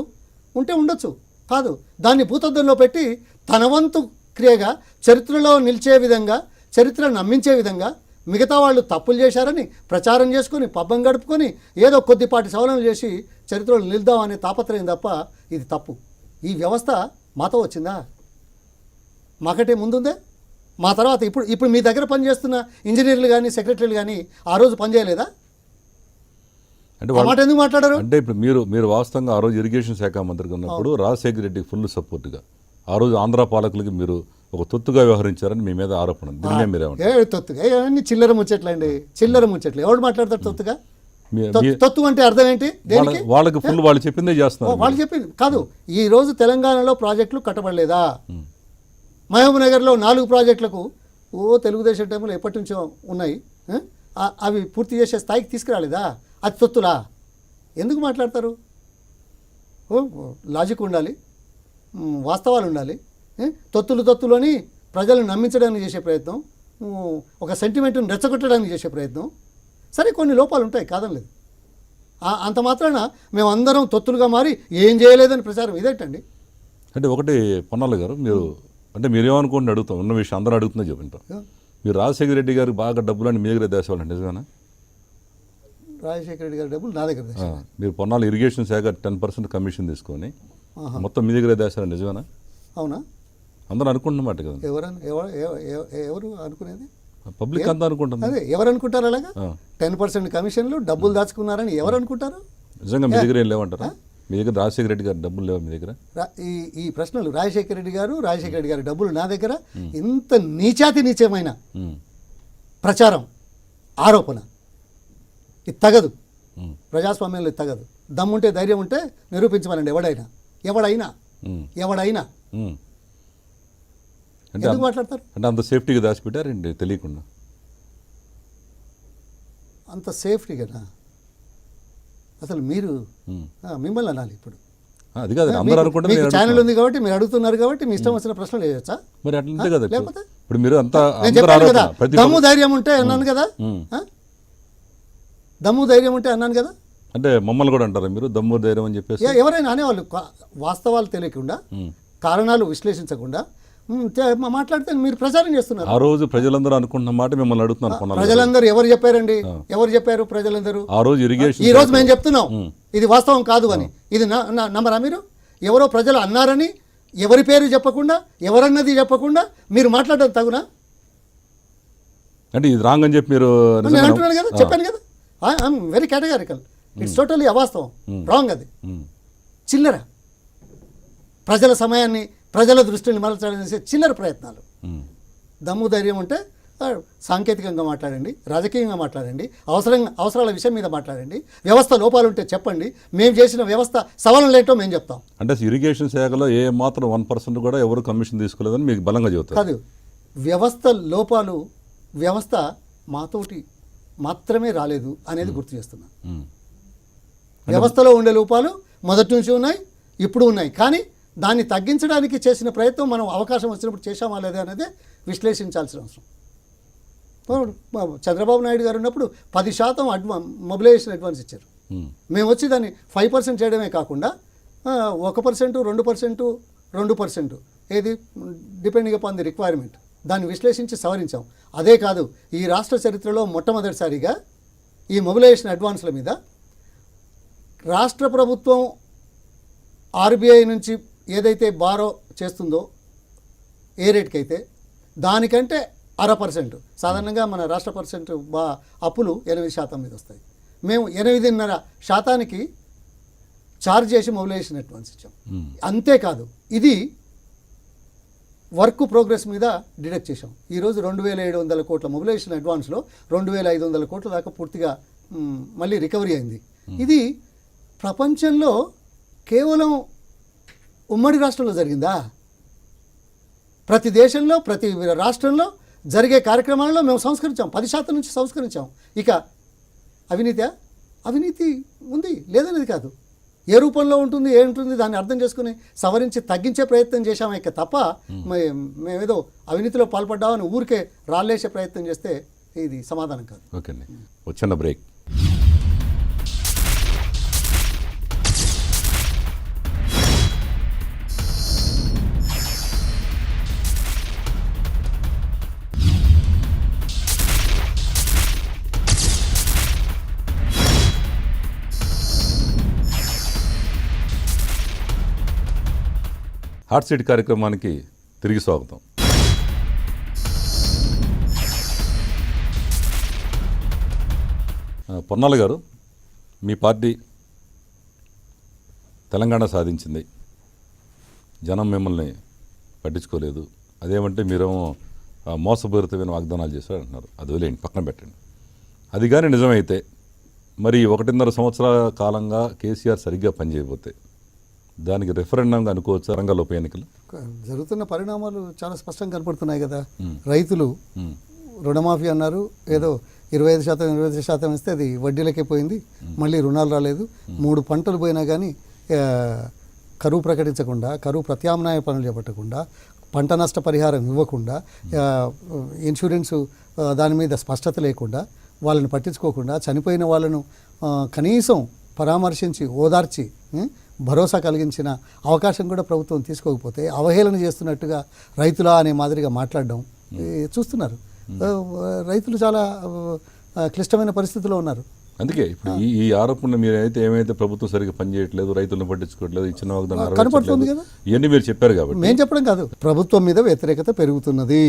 Speaker 2: ఉంటే ఉండొచ్చు, కాదు దాన్ని భూతద్దంలో పెట్టి తన వంతు క్రియగా చరిత్రలో నిలిచే విధంగా, చరిత్రను నమ్మించే విధంగా మిగతా వాళ్ళు తప్పులు చేశారని ప్రచారం చేసుకొని పబ్బం గడుపుకొని ఏదో కొద్దిపాటి సవరణలు చేసి చరిత్రలో నిలుద్దాం అనే తాపత్రయం తప్ప ఇది తప్పు. ఈ వ్యవస్థ మాతో వచ్చిందా? మాకంటే ముందుందే. మా తర్వాత ఇప్పుడు మీ దగ్గర పనిచేస్తున్న ఇంజనీర్లు కానీ సెక్రటరీలు కానీ ఆ రోజు పనిచేయలేదా?
Speaker 1: అంటే
Speaker 2: మాట ఎందుకు మాట్లాడారు?
Speaker 1: అంటే ఇప్పుడు మీరు వాస్తవంగా ఆ రోజు ఇరిగేషన్ శాఖ మంత్రిగా ఉన్నప్పుడు రాజశేఖర రెడ్డికి ఫుల్ సపోర్ట్గా ఆ రోజు ఆంధ్ర పాలకులకి మీరు ఒక తొత్తుగా వ్యవహరించారని మీ మీద ఆరోపణ. దీన్నే మీరేమంటారు?
Speaker 2: తొత్తుగా అన్ని చిల్లర ముచ్చట్లండి, చిల్లర ముచ్చట్లు. ఎవడు మాట్లాడతారు తొత్తుగా? తొత్తు అంటే అర్థం ఏంటి? దేనికి?
Speaker 1: వాళ్ళకి ఫుల్ వాళ్ళు చెప్పిందే చేస్తున్నారు.
Speaker 2: వాళ్ళు చెప్పింది కాదు. ఈ రోజు తెలంగాణలో ప్రాజెక్టులు కట్టబడలేదా? మహబూబ్ నగర్లో 4 ప్రాజెక్టులకు తెలుగుదేశం టైంలో ఎప్పటి నుంచో ఉన్నాయి, అవి పూర్తి చేసే స్థాయికి తీసుకురాలేదా? అది తొత్తులా? ఎందుకు మాట్లాడతారు? లాజిక్ ఉండాలి, వాస్తవాలు ఉండాలి. తొత్తులు అని ప్రజలను నమ్మించడానికి చేసే ప్రయత్నం, ఒక సెంటిమెంట్ని రెచ్చగొట్టడానికి చేసే ప్రయత్నం. సరే, కొన్ని లోపాలు ఉంటాయి, కాదనలేదు. అంత మాత్రాన మేమందరం తొత్తులుగా మారి ఏం చేయలేదని ప్రచారం ఇదేంటండి?
Speaker 1: అంటే ఒకటి పొన్నాల గారు, మీరేమనుకోండి అడుగుతాం, ఉన్న విషయం అందరూ అడుగుతుందో చెప్పింటాం. మీరు రాజశేఖర రెడ్డి గారు బాగా డబ్బులని మీ దగ్గర దేశవాళ్ళండి, నిజమేనా?
Speaker 2: రాజశేఖర రెడ్డి గారి డబ్బులు నా దగ్గర.
Speaker 1: మీరు పొన్నాలు ఇరిగేషన్ శాఖ 10% కమిషన్ తీసుకొని మొత్తం మీ దగ్గర దేశాలు, నిజమేనా?
Speaker 2: అవునా?
Speaker 1: అందరూ అనుకుంటున్నమాట కదా.
Speaker 2: ఎవరు అనుకునేది?
Speaker 1: పబ్లిక్ అంతా అనుకుంటుంది.
Speaker 2: అదే ఎవరు అనుకుంటారు? అలాగా 10% కమిషన్లు డబ్బులు దాచుకున్నారని ఎవరు అనుకుంటారు?
Speaker 1: నిజంగా మీ దగ్గర ఏం లేవంటారా? మీ దగ్గర రాజశేఖర రెడ్డి గారు డబ్బులు లేవా మీ దగ్గర?
Speaker 2: ఈ ప్రశ్నలు రాజశేఖర రెడ్డి గారి డబ్బులు నా దగ్గర, ఇంత నీచమైన ప్రచారం, ఆరోపణ, ఇది తగదు. ప్రజాస్వామ్యంలో ఇది తగదు. దమ్ముంటే ధైర్యం ఉంటే నిరూపించమనండి. ఎవడైనా ఎందుకు మాట్లాడతారు?
Speaker 1: అంటే అంత సేఫ్టీగా దాచిపెట్టారండి తెలియకుండా?
Speaker 2: అంత సేఫ్టీగా అసలు మీరు మిమ్మల్ని అనాలి. ఇప్పుడు
Speaker 1: అది కాదు, అందరూ అనుకుంటారు.
Speaker 2: ఛానల్ ఉంది కాబట్టి మీరు అడుగుతున్నారు కాబట్టి మీ ఇష్టం వచ్చిన ప్రశ్నలు వేయచ్చా?
Speaker 1: మరి అట్లంతే కదా. లేకపోతే ఇప్పుడు మీరు అంతా
Speaker 2: కదా దమ్ము ధైర్యం ఉంటే అన్నాను కదా, దమ్ము ధైర్యం ఉంటే అన్నాను కదా.
Speaker 1: అంటే మమ్మల్ని కూడా అంటారా మీరు దమ్ము ధైర్యం అని చెప్పేసి?
Speaker 2: ఎవరైనా అనేవాళ్ళు వాస్తవాలు తెలియకుండా, కారణాలు విశ్లేషించకుండా మాట్లాడితే మీరు ప్రచారం చేస్తున్నారు.
Speaker 1: ఆ రోజు ప్రజలందరూ అనుకుంటున్న మాట మిమ్మల్ని అడుగుతున్నారు.
Speaker 2: ప్రజలందరూ ఎవరు చెప్పారండి? ఎవరు చెప్పారు? ప్రజలందరూ
Speaker 1: ఆ రోజు ఇరిగేషన్.
Speaker 2: ఈ రోజు మేము చెప్తున్నాం ఇది వాస్తవం కాదు అని. ఇది నమ్మరా మీరు? ఎవరో ప్రజలు అన్నారని ఎవరి పేరు చెప్పకుండా, ఎవరన్నది చెప్పకుండా మీరు మాట్లాడడం తగునా?
Speaker 1: అంటే ఇది రాంగ్ అని చెప్పి మీరు
Speaker 2: అంటున్నాను కదా, చెప్పాను కదా. I'm very categorical. It's totally అవాస్తవం, రాంగ్. అది చిల్లర, ప్రజల సమయాన్ని, ప్రజల దృష్టిని మరల్చడం చేసే చిల్లర ప్రయత్నాలు. దమ్ము ధైర్యం ఉంటే సాంకేతికంగా మాట్లాడండి, రాజకీయంగా మాట్లాడండి, అవసరాల విషయం మీద మాట్లాడండి, వ్యవస్థ లోపాలు ఉంటే చెప్పండి. మేము చేసిన వ్యవస్థ సవరణలు ఏంటో మేము చెప్తాం.
Speaker 1: అంటే ఇరిగేషన్ శాఖలో ఏ మాత్రం 1% కూడా ఎవరు కమిషన్ తీసుకోలేదని మీకు బలంగా చెబుతారు.
Speaker 2: కాదు, వ్యవస్థ లోపాలు, వ్యవస్థ మాతోటి మాత్రమే రాలేదు అనేది గుర్తు చేస్తున్నా. వ్యవస్థలో ఉండే లోపాలు మొదటి నుంచి ఉన్నాయి, ఇప్పుడు ఉన్నాయి. కానీ దాన్ని తగ్గించడానికి చేసిన ప్రయత్నం మనం అవకాశం వచ్చినప్పుడు చేశామా లేదా అనేది విశ్లేషించాల్సిన అవసరం. చంద్రబాబు నాయుడు గారు ఉన్నప్పుడు 10% మొబిలైజేషన్ అడ్వాన్స్ ఇచ్చారు. మేము వచ్చి దాన్ని 5% చేయడమే కాకుండా 1%, 2%, 2% ఏది డిపెండింగ్ అపాన్ ది రిక్వైర్మెంట్ దాన్ని విశ్లేషించి సవరించాం. అదే కాదు, ఈ రాష్ట్ర చరిత్రలో మొట్టమొదటిసారిగా ఈ మొబిలైజేషన్ అడ్వాన్స్ల మీద రాష్ట్ర ప్రభుత్వం ఆర్బీఐ నుంచి ఏదైతే బారో చేస్తుందో ఏ రేట్కి అయితే దానికంటే 0.5%, సాధారణంగా మన రాష్ట్ర అప్పులు 8% మీద వస్తాయి. మేము 8.5% ఛార్జ్ చేసి మొబిలైజేషన్ అడ్వాన్స్ ఇచ్చాం. అంతేకాదు, ఇది వర్క్ ప్రోగ్రెస్ మీద డిడక్ట్ చేశాం. ఈరోజు 2,700 కోట్ల మొబిలైజేషన్ అడ్వాన్స్లో 2,500 కోట్ల దాకా పూర్తిగా మళ్ళీ రికవరీ అయింది. ఇది ప్రపంచంలో కేవలం ఉమ్మడి రాష్ట్రంలో జరిగిందా? ప్రతి దేశంలో, ప్రతి రాష్ట్రంలో జరిగే కార్యక్రమాలలో మేము సంస్కరించాం, 10% నుంచి సంస్కరించాం. ఇక అవినీతి అవినీతి ఉంది, లేదనేది కాదు. ఏ రూపంలో ఉంటుంది ఏంటుంది దాన్ని అర్థం చేసుకుని సవరించి తగ్గించే ప్రయత్నం చేశామే తప్ప మేమేదో అవినీతిలో పాల్పడ్డామని ఊరికే రాళ్ళేసే ప్రయత్నం చేస్తే ఇది సమాధానం కాదు.
Speaker 1: ఓకే అండి, వచ్చిన బ్రేక్. హాట్ సీట్ కార్యక్రమానికి తిరిగి స్వాగతం. పొన్నాల గారు, మీ పార్టీ తెలంగాణ సాధించింది, జనం మిమ్మల్ని పట్టించుకోలేదు, అదేమంటే మీరేమో మోసపూరితమైన వాగ్దానాలు చేశారు అంటున్నారు. అది వదిలేయండి, పక్కన పెట్టండి. అది కానీ నిజమైతే మరి 1.5 సంవత్సరాల కాలంగా కేసీఆర్ సరిగ్గా పనిచేయకపోతే దానికి రెఫరెండంగా అనుకోవచ్చు రంగాల ఉప ఎన్నికలు?
Speaker 2: జరుగుతున్న పరిణామాలు చాలా స్పష్టంగా కనపడుతున్నాయి కదా. రైతులు రుణమాఫీ అన్నారు, ఏదో 25% ఇస్తే అది వడ్డీలకే పోయింది, మళ్ళీ రుణాలు రాలేదు. 3 పంటలు పోయినా కానీ కరువు ప్రకటించకుండా, కరువు ప్రత్యామ్నాయ పనులు చేపట్టకుండా, పంట నష్ట పరిహారం ఇవ్వకుండా, ఇన్సూరెన్సు దాని మీద స్పష్టత లేకుండా, వాళ్ళని పట్టించుకోకుండా, చనిపోయిన వాళ్ళను కనీసం పరామర్శించి ఓదార్చి భరోసా కలిగించిన అవకాశం కూడా ప్రభుత్వం తీసుకోకపోతే అవహేళన చేస్తున్నట్టుగా రైతులా అనే మాదిరిగా మాట్లాడడం చూస్తున్నారు. రైతులు చాలా క్లిష్టమైన పరిస్థితిలో ఉన్నారు.
Speaker 1: అందుకే ఇప్పుడు ఈ ఆరోపణలు మీరు అయితే ఏమైతే ప్రభుత్వం సరిగ్గా పనిచేయట్లేదు, రైతులను పట్టించుకోవట్లేదు, ఇచ్చిన వాగ్దానం
Speaker 2: కనపడుతుంది కదా,
Speaker 1: ఇవన్నీ మీరు చెప్పారు కాబట్టి
Speaker 2: మేము చెప్పడం కాదు. ప్రభుత్వం మీద వ్యతిరేకత పెరుగుతున్నది.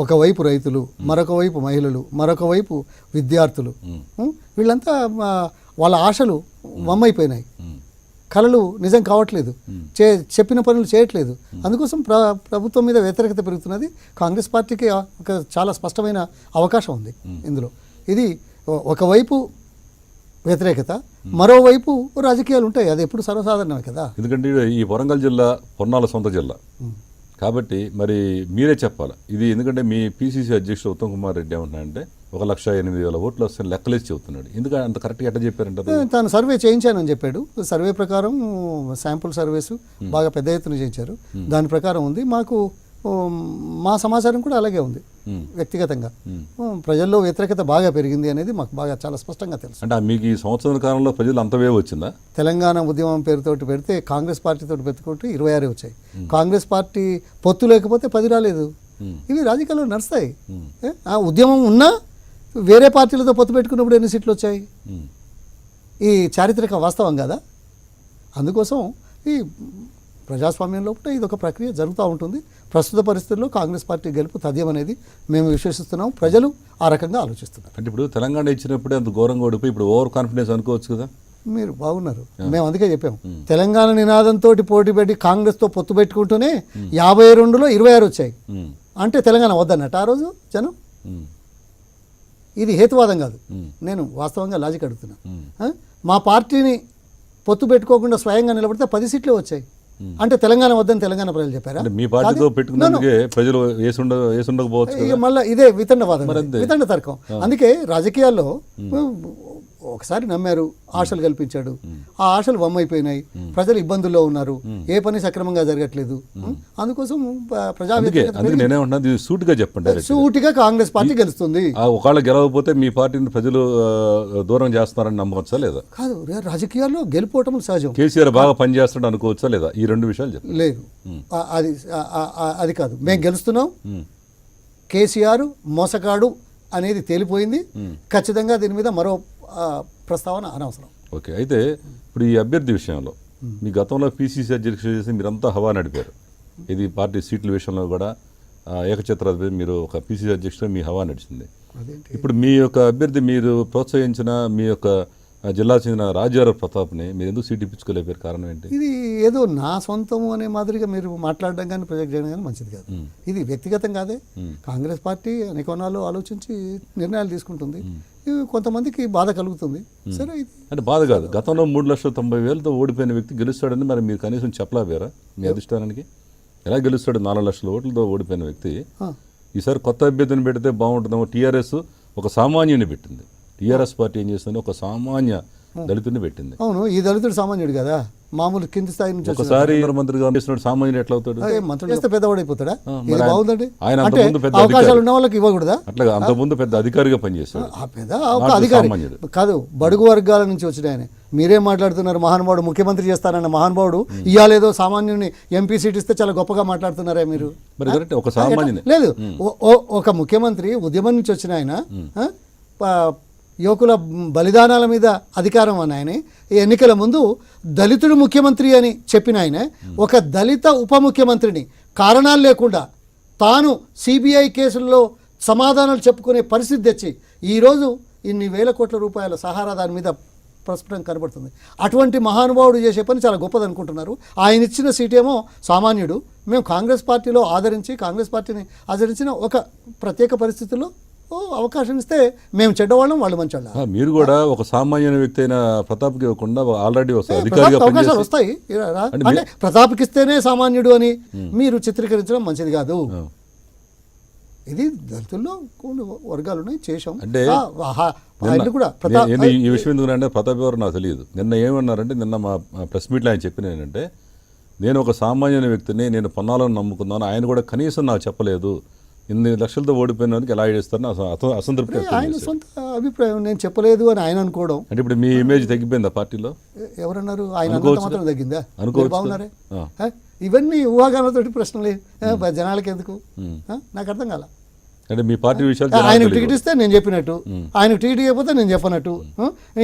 Speaker 2: ఒకవైపు రైతులు, మరొక వైపు మహిళలు, మరొక వైపు విద్యార్థులు, వీళ్ళంతా వాళ్ళ ఆశలు వమ్మైపోయినాయి, కళలు నిజం కావట్లేదు, చెప్పిన పనులు చేయట్లేదు. అందుకోసం ప్రభుత్వం మీద వ్యతిరేకత పెరుగుతున్నది. కాంగ్రెస్ పార్టీకి ఒక చాలా స్పష్టమైన అవకాశం ఉంది ఇందులో. ఇది ఒకవైపు వ్యతిరేకత, మరోవైపు రాజకీయాలు ఉంటాయి, అది ఎప్పుడు సర్వసాధారణమే కదా. ఎందుకంటే
Speaker 1: ఈ వరంగల్ జిల్లా పొన్నాల సొంత జిల్లా కాబట్టి మరి మీరే చెప్పాలి ఇది. ఎందుకంటే మీ పిసిసి అధ్యక్షుడు ఉత్తమ్ కుమార్ రెడ్డి ఏమంటున్నాడంటే 1,08,000 ఓట్లు వస్తే లెక్కలేసి చెబుతున్నాడు. ఎందుకంటే అంత కరెక్ట్గా ఎట్లా చెప్పారంటారు?
Speaker 2: తాను సర్వే చేయించానని చెప్పాడు. సర్వే ప్రకారం శాంపుల్ సర్వేసు బాగా పెద్ద ఎత్తున చేయించారు. దాని ప్రకారం ఉంది. మాకు మా సమాచారం కూడా అలాగే ఉంది. వ్యక్తిగతంగా ప్రజల్లో వ్యతిరేకత బాగా పెరిగింది అనేది మాకు బాగా చాలా స్పష్టంగా తెలుసు.
Speaker 1: అంటే మీకు ఈ సంవత్సరం కాలంలో ప్రజలు అంతవే వచ్చిందా?
Speaker 2: తెలంగాణ ఉద్యమం పేరుతోటి పెడితే కాంగ్రెస్ పార్టీతో పెట్టుకుంటే 26 వచ్చాయి. కాంగ్రెస్ పార్టీ పొత్తు లేకపోతే 10 రాలేదు. ఇవి రాజకీయాల్లో నడుస్తాయి. ఆ ఉద్యమం ఉన్నా వేరే పార్టీలతో పొత్తు పెట్టుకున్నప్పుడు ఎన్ని సీట్లు వచ్చాయి? ఈ చారిత్రక వాస్తవం కదా. అందుకోసం ఈ ప్రజాస్వామ్యంలో కూడా ఇది ఒక ప్రక్రియ జరుగుతూ ఉంటుంది. ప్రస్తుత పరిస్థితుల్లో కాంగ్రెస్ పార్టీ గెలుపు తథ్యం అనేది మేము విశ్వసిస్తున్నాం. ప్రజలు ఆ రకంగా ఆలోచిస్తున్నారు.
Speaker 1: అంటే ఇప్పుడు తెలంగాణ ఇచ్చినప్పుడే అంత ఘోరంగా ఓడిపోయి ఇప్పుడు ఓవర్ కాన్ఫిడెన్స్ అనుకోవచ్చు కదా.
Speaker 2: మీరు బాగున్నారు. మేము అందుకే చెప్పాము, తెలంగాణ నినాదంతో పోటీ పెట్టి కాంగ్రెస్తో పొత్తు పెట్టుకుంటూనే 52లో 26 వచ్చాయి. అంటే తెలంగాణ వద్దన్నట్టు ఆ రోజు జనం. ఇది హేతువాదం కాదు, నేను వాస్తవంగా లాజిక్ అడుగుతున్నా. మా పార్టీని పొత్తు పెట్టుకోకుండా స్వయంగా నిలబడితే 10 సీట్లే వచ్చాయి. అంటే తెలంగాణ వద్దని తెలంగాణ ప్రజలు చెప్పారా?
Speaker 1: మీ పార్టీతో పెట్టుకున్నందుకే ప్రజలు వేసుండకపోవచ్చు.
Speaker 2: మళ్ళీ ఇదే వితండవాదం, వితండ తర్కం. అందుకే రాజకీయాల్లో ఒకసారి నమ్మారు, ఆశలు కల్పించాడు, ఆ ఆశలు వమ్మైపోయినాయి, ప్రజలు ఇబ్బందుల్లో ఉన్నారు, ఏ పని సక్రమంగా జరగట్లేదు. అందుకోసం
Speaker 1: సూటిగా చెప్పండి,
Speaker 2: సూటిగా కాంగ్రెస్ పార్టీ గెలుస్తుంది.
Speaker 1: ఒకవేళ గెలవకపోతే మీ పార్టీని ప్రజలు దూరం చేస్తున్నారని నమ్మవచ్చా లేదా?
Speaker 2: కాదు, రాజకీయాల్లో గెలుపోవటం సహజం.
Speaker 1: కేసీఆర్ బాగా పనిచేస్తాడు అనుకోవచ్చా లేదా? ఈ 2 విషయాలు చెప్పండి.
Speaker 2: లేదు, అది కాదు. మేము గెలుస్తున్నాం. కేసీఆర్ మోసగాడు అనేది తేలిపోయింది. ఖచ్చితంగా దీని మీద మరో ప్రస్తావన అనవసరం.
Speaker 1: ఓకే, అయితే ఇప్పుడు ఈ అభ్యర్థి విషయంలో మీ గతంలో పిసిసి అధ్యక్షుడు చేసి మీరంతా హవా నడిపారు. ఇది పార్టీ సీట్ల విషయంలో కూడా ఏకఛత్ర మీరు ఒక పిసిసి అధ్యక్షుడు మీ హవా నడిచింది. ఇప్పుడు మీ యొక్క అభ్యర్థి మీరు ప్రోత్సహించిన మీ యొక్క జిల్లా చెందిన రాజారావు ప్రతాప్ని మీరు ఎందుకు సీట్ ఇప్పించుకోలేపారు? కారణం ఏంటి?
Speaker 2: ఇది ఏదో నా సొంతము అనే మాదిరిగా మీరు మాట్లాడడం కానీ ప్రొజెక్ట్ చేయడం కానీ మంచిది కాదు. ఇది వ్యక్తిగతం కాదే. కాంగ్రెస్ పార్టీ అనేక కోణాలు ఆలోచించి నిర్ణయాలు తీసుకుంటుంది. కొంతమందికి బాధ కలుగుతుంది. సరే,
Speaker 1: అంటే బాధ కాదు. గతంలో 3,90,000తో ఓడిపోయిన వ్యక్తి గెలుస్తాడని మరి మీరు కనీసం చెప్పలేపారా మీ అధిష్టానానికి? ఎలా గెలుస్తాడు? 4 లక్షల ఓట్లతో ఓడిపోయిన వ్యక్తి ఈసారి కొత్త అభ్యర్థిని పెడితే బాగుంటుందేమో. టీఆర్ఎస్ ఒక సామాన్యుని పెట్టింది. టీఆర్ఎస్ పార్టీ ఏం చేస్తుంది? ఒక సామాన్య దళితుడిని పెట్టింది.
Speaker 2: అవును, ఈ దళితుడు సామాన్యుడు కదా, మామూలు కింది స్థాయి నుంచి వచ్చిన
Speaker 1: ఒకసారి మంత్రిగా చేసినట్టు సామాన్యుడు ఎట్లా అవుతాడు?
Speaker 2: మంత్రులు చేస్తే పెద్దవాడైపోతాడా?
Speaker 1: మరి
Speaker 2: ఇది బాగుందండి.
Speaker 1: ఆయన
Speaker 2: అంటే
Speaker 1: అంతకుముందు పెద్ద
Speaker 2: అవకాశాలు ఉన్న వాళ్ళకి ఇవ్వకూడదా?
Speaker 1: అట్లా అంతకుముందు పెద్ద అధికారిగా పనిచేస్తాడు.
Speaker 2: ఆ పెద్ద ఒక అధికారి
Speaker 1: సామాన్యుడు
Speaker 2: కాదు, బడుగు వర్గాల నుంచి వచ్చిన ఆయన. మీరేం మాట్లాడుతున్నారు? మహానుభావుడు ముఖ్యమంత్రి చేస్తానన్న మహానుభావుడు ఇయ్యాలేదో సామాన్యుని ఎంపీ సీట్ ఇస్తే చాలా గొప్పగా మాట్లాడుతున్నారే మీరు.
Speaker 1: మరి కరెక్ట్, ఒక సామాన్యుని
Speaker 2: లేదు, ఒక ముఖ్యమంత్రి ఉద్యమం నుంచి వచ్చిన ఆయన, యువకుల బలిదానాల మీద అధికారం అని ఆయన ఎన్నికల ముందు దళితుడు ముఖ్యమంత్రి అని చెప్పిన ఆయన ఒక దళిత ఉప ముఖ్యమంత్రిని కారణాలు లేకుండా తాను సిబిఐ కేసుల్లో సమాధానాలు చెప్పుకునే పరిస్థితి తెచ్చి ఈరోజు ఇన్ని వేల కోట్ల రూపాయల సహారా దాని మీద ప్రస్ఫుటం కనబడుతుంది. అటువంటి మహానుభావుడు చేసే పని చాలా గొప్పది అనుకుంటున్నారు. ఆయన ఇచ్చిన సీటేమో సామాన్యుడు. మేము కాంగ్రెస్ పార్టీలో కాంగ్రెస్ పార్టీని ఆదరించిన ఒక ప్రత్యేక పరిస్థితుల్లో అవకాశం ఇస్తే మేము చెడ్డవాళ్ళం, వాళ్ళు మంచోళ్ళ.
Speaker 1: మీరు కూడా ఒక సామాన్య వ్యక్తి అయిన ప్రతాప్కి ఇవ్వకుండా ఆల్రెడీ అధికారిగా
Speaker 2: అవకాశాలు వస్తాయి. అంటే ప్రతాప్కి ఇస్తేనే సామాన్యుడు అని మీరు చిత్రీకరించడం మంచిది కాదు. ఇది దళితుల్లో కొన్ని వర్గాలు ఉన్నాయి, చేశాం.
Speaker 1: అంటే
Speaker 2: కూడా
Speaker 1: ఈ విషయం ఎందుకంటే ప్రతాప్ ఎవరు నాకు తెలియదు. నిన్న ఏమన్నారంటే, నిన్న మా ప్రెస్ మీట్లో ఆయన చెప్పిన ఏంటంటే, నేను ఒక సామాన్య వ్యక్తిని, నేను పొన్నాలను నమ్ముకున్నాను, ఆయన కూడా కనీసం నాకు చెప్పలేదు, ఇన్ని లక్షలతో ఓడిపోయినందుకు ఎలా చేస్తారని అసంతృప్తి.
Speaker 2: ఆయన సొంత అభిప్రాయం, నేను చెప్పలేదు అని ఆయన అనుకోవడం.
Speaker 1: అంటే ఇప్పుడు మీ ఇమేజ్ తగ్గిపోయిందా పార్టీలో?
Speaker 2: ఎవరన్నారు? ఆయన మాత్రం తగ్గిందా? బాగున్నారే? ఇవన్నీ ఊహాగానాలతోటి ప్రశ్నలే, జనాలకి ఎందుకు? నాకు అర్థం కాల.
Speaker 1: అంటే మీ పార్టీ విషయాలు
Speaker 2: ఆయనకు టికెట్ ఇస్తే నేను చెప్పినట్టు, ఆయనకు టికెట్ ఇవ్వకపోతే నేను చెప్పనట్టు,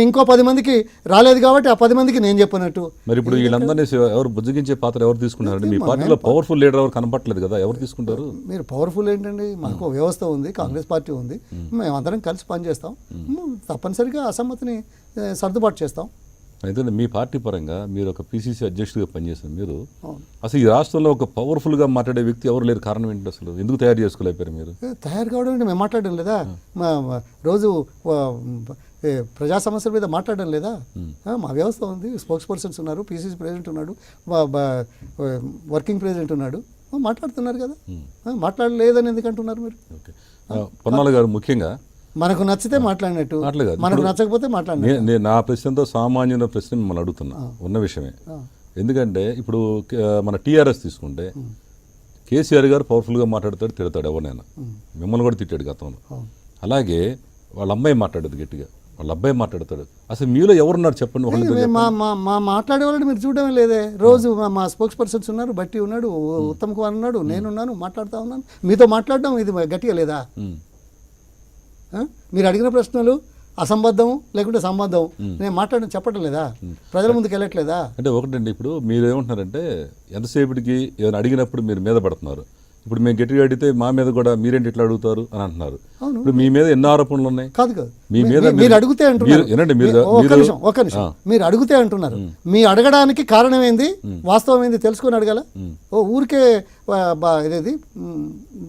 Speaker 2: ఇంకో 10 మందికి రాలేదు కాబట్టి ఆ 10 మందికి నేను చెప్పనట్టు.
Speaker 1: మరి ఇప్పుడు వీళ్ళందరినీ ఎవరు బుజ్జగించే పాత్ర ఎవరు తీసుకున్నారు? మీ పార్టీలో పవర్ఫుల్ లీడర్ ఎవరు కనపట్లేదు కదా, ఎవరు తీసుకుంటారు?
Speaker 2: మీరు పవర్ఫుల్ ఏంటండి? మాకు వ్యవస్థ ఉంది, కాంగ్రెస్ పార్టీ ఉంది, మేమందరం కలిసి పనిచేస్తాం, తప్పనిసరిగా అసమ్మతిని సర్దుబాటు చేస్తాం.
Speaker 1: అయితే మీ పార్టీ పరంగా మీరు ఒక పిసిసి అధ్యక్షుడిగా పనిచేశారు. మీరు అసలు ఈ రాష్ట్రంలో ఒక పవర్ఫుల్గా మాట్లాడే వ్యక్తి ఎవరు లేరు. కారణం ఏంటి? అసలు ఎందుకు తయారు చేసుకోలేకపోయారు మీరు?
Speaker 2: తయారు కావడం అంటే మేము మాట్లాడడం లేదా? రోజు ప్రజా సమస్యల మీద మాట్లాడడం లేదా? మా వ్యవస్థ ఉంది, స్పోక్స్ పర్సన్స్ ఉన్నారు, పిసిసి ప్రెసిడెంట్ ఉన్నాడు, వర్కింగ్ ప్రెసిడెంట్ ఉన్నాడు, మాట్లాడుతున్నారు కదా. మాట్లాడలేదని ఎందుకు అంటున్నారు మీరు?
Speaker 1: పొన్నాల గారు, ముఖ్యంగా
Speaker 2: మనకు నచ్చితే మాట్లాడినట్టు, మనకు నచ్చకపోతే మాట్లాడినట్టు.
Speaker 1: నా ప్రశ్నతో సామాన్యుల ప్రశ్న మిమ్మల్ని అడుగుతున్నా, ఉన్న విషయమే. ఎందుకంటే ఇప్పుడు మన టీఆర్ఎస్ తీసుకుంటే కేసీఆర్ గారు పవర్ఫుల్గా మాట్లాడతాడు, తిడతాడు ఎవరినైనా. మిమ్మల్ని కూడా తిట్టాడు గతంలో. అలాగే వాళ్ళ అమ్మాయి మాట్లాడదు గట్టిగా, వాళ్ళ అబ్బాయి మాట్లాడతాడు. అసలు మీలో ఎవరున్నారు చెప్పండి?
Speaker 2: మా మాట్లాడే వాళ్ళని మీరు చూడడం లేదే. రోజు మా స్పోక్స్ పర్సన్స్ ఉన్నారు, బట్టి ఉన్నాడు, ఉత్తమ్ కుమార్ ఉన్నాడు, నేనున్నాను, మాట్లాడుతూ ఉన్నాను. మీతో మాట్లాడడం ఇది గట్టిగా లేదా? మీరు అడిగిన ప్రశ్నలు అసంబద్ధం లేకుంటే సంబంధం నేను మాట్లాడడం చెప్పడం లేదా? ప్రజల ముందుకు వెళ్ళట్లేదా?
Speaker 1: అంటే ఒకటండి, ఇప్పుడు మీరు ఏమంటున్నారంటే ఎంతసేపటికి ఏమైనా అడిగినప్పుడు మీరు మీద పడుతున్నారు. ఇప్పుడు మేము గట్టిగా అడిగితే మా మీద కూడా మీరేంటి ఇట్లా అడుగుతారు అని అంటున్నారు. ఇప్పుడు మీ మీద ఎన్నో ఆరోపణలు ఉన్నాయి.
Speaker 2: కాదు, మీ మీద మీరు అడిగితే అంటున్నారు. ఒక నిమిషం, మీరు అడిగితే అంటున్నారు. మీ అడగడానికి కారణం ఏంది, వాస్తవం ఏంది తెలుసుకొని అడగాల. ఊరికే ఇదేది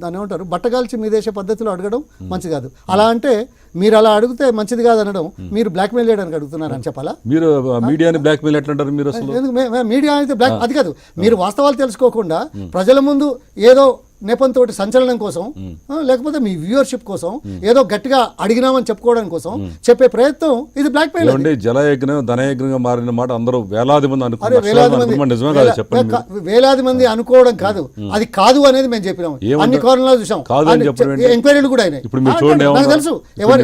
Speaker 2: దాన్ని ఏమంటారు, బట్టగాల్చి మీ దేశ పద్ధతిలో అడగడం మంచిది కాదు. అలా అంటే మీరు అలా అడిగితే మంచిది కాదు అనడం, మీరు బ్లాక్మెయిల్ చేయడానికి అడుగుతున్నారు అని చెప్పాలా?
Speaker 1: మీరు మీడియాని బ్లాక్మెయిల్ ఎట్లా అంటారు మీరు? అసలు
Speaker 2: మీడియా అయితే బ్లాక్ అది కాదు. మీరు వాస్తవాలు తెలుసుకోకుండా ప్రజల ముందు ఏదో నెపంతో సంచలనం కోసం, లేకపోతే మీ వ్యూవర్షిప్ కోసం, ఏదో గట్టిగా అడిగినామని చెప్పుకోవడం కోసం చెప్పే ప్రయత్నం, ఇది బ్లాక్ మెయిల్.
Speaker 1: జలయజ్ఞం ధనయజ్ఞంగా మారిన మాట అందరూ వేలాది మంది
Speaker 2: వేలాది మంది అనుకోవడం కాదు, అది కాదు అనేది మేము చెప్పినాము. అన్ని కోణాలు చూసాం, ఎంక్వైరీలు కూడా అయినాయి. నాకు తెలుసు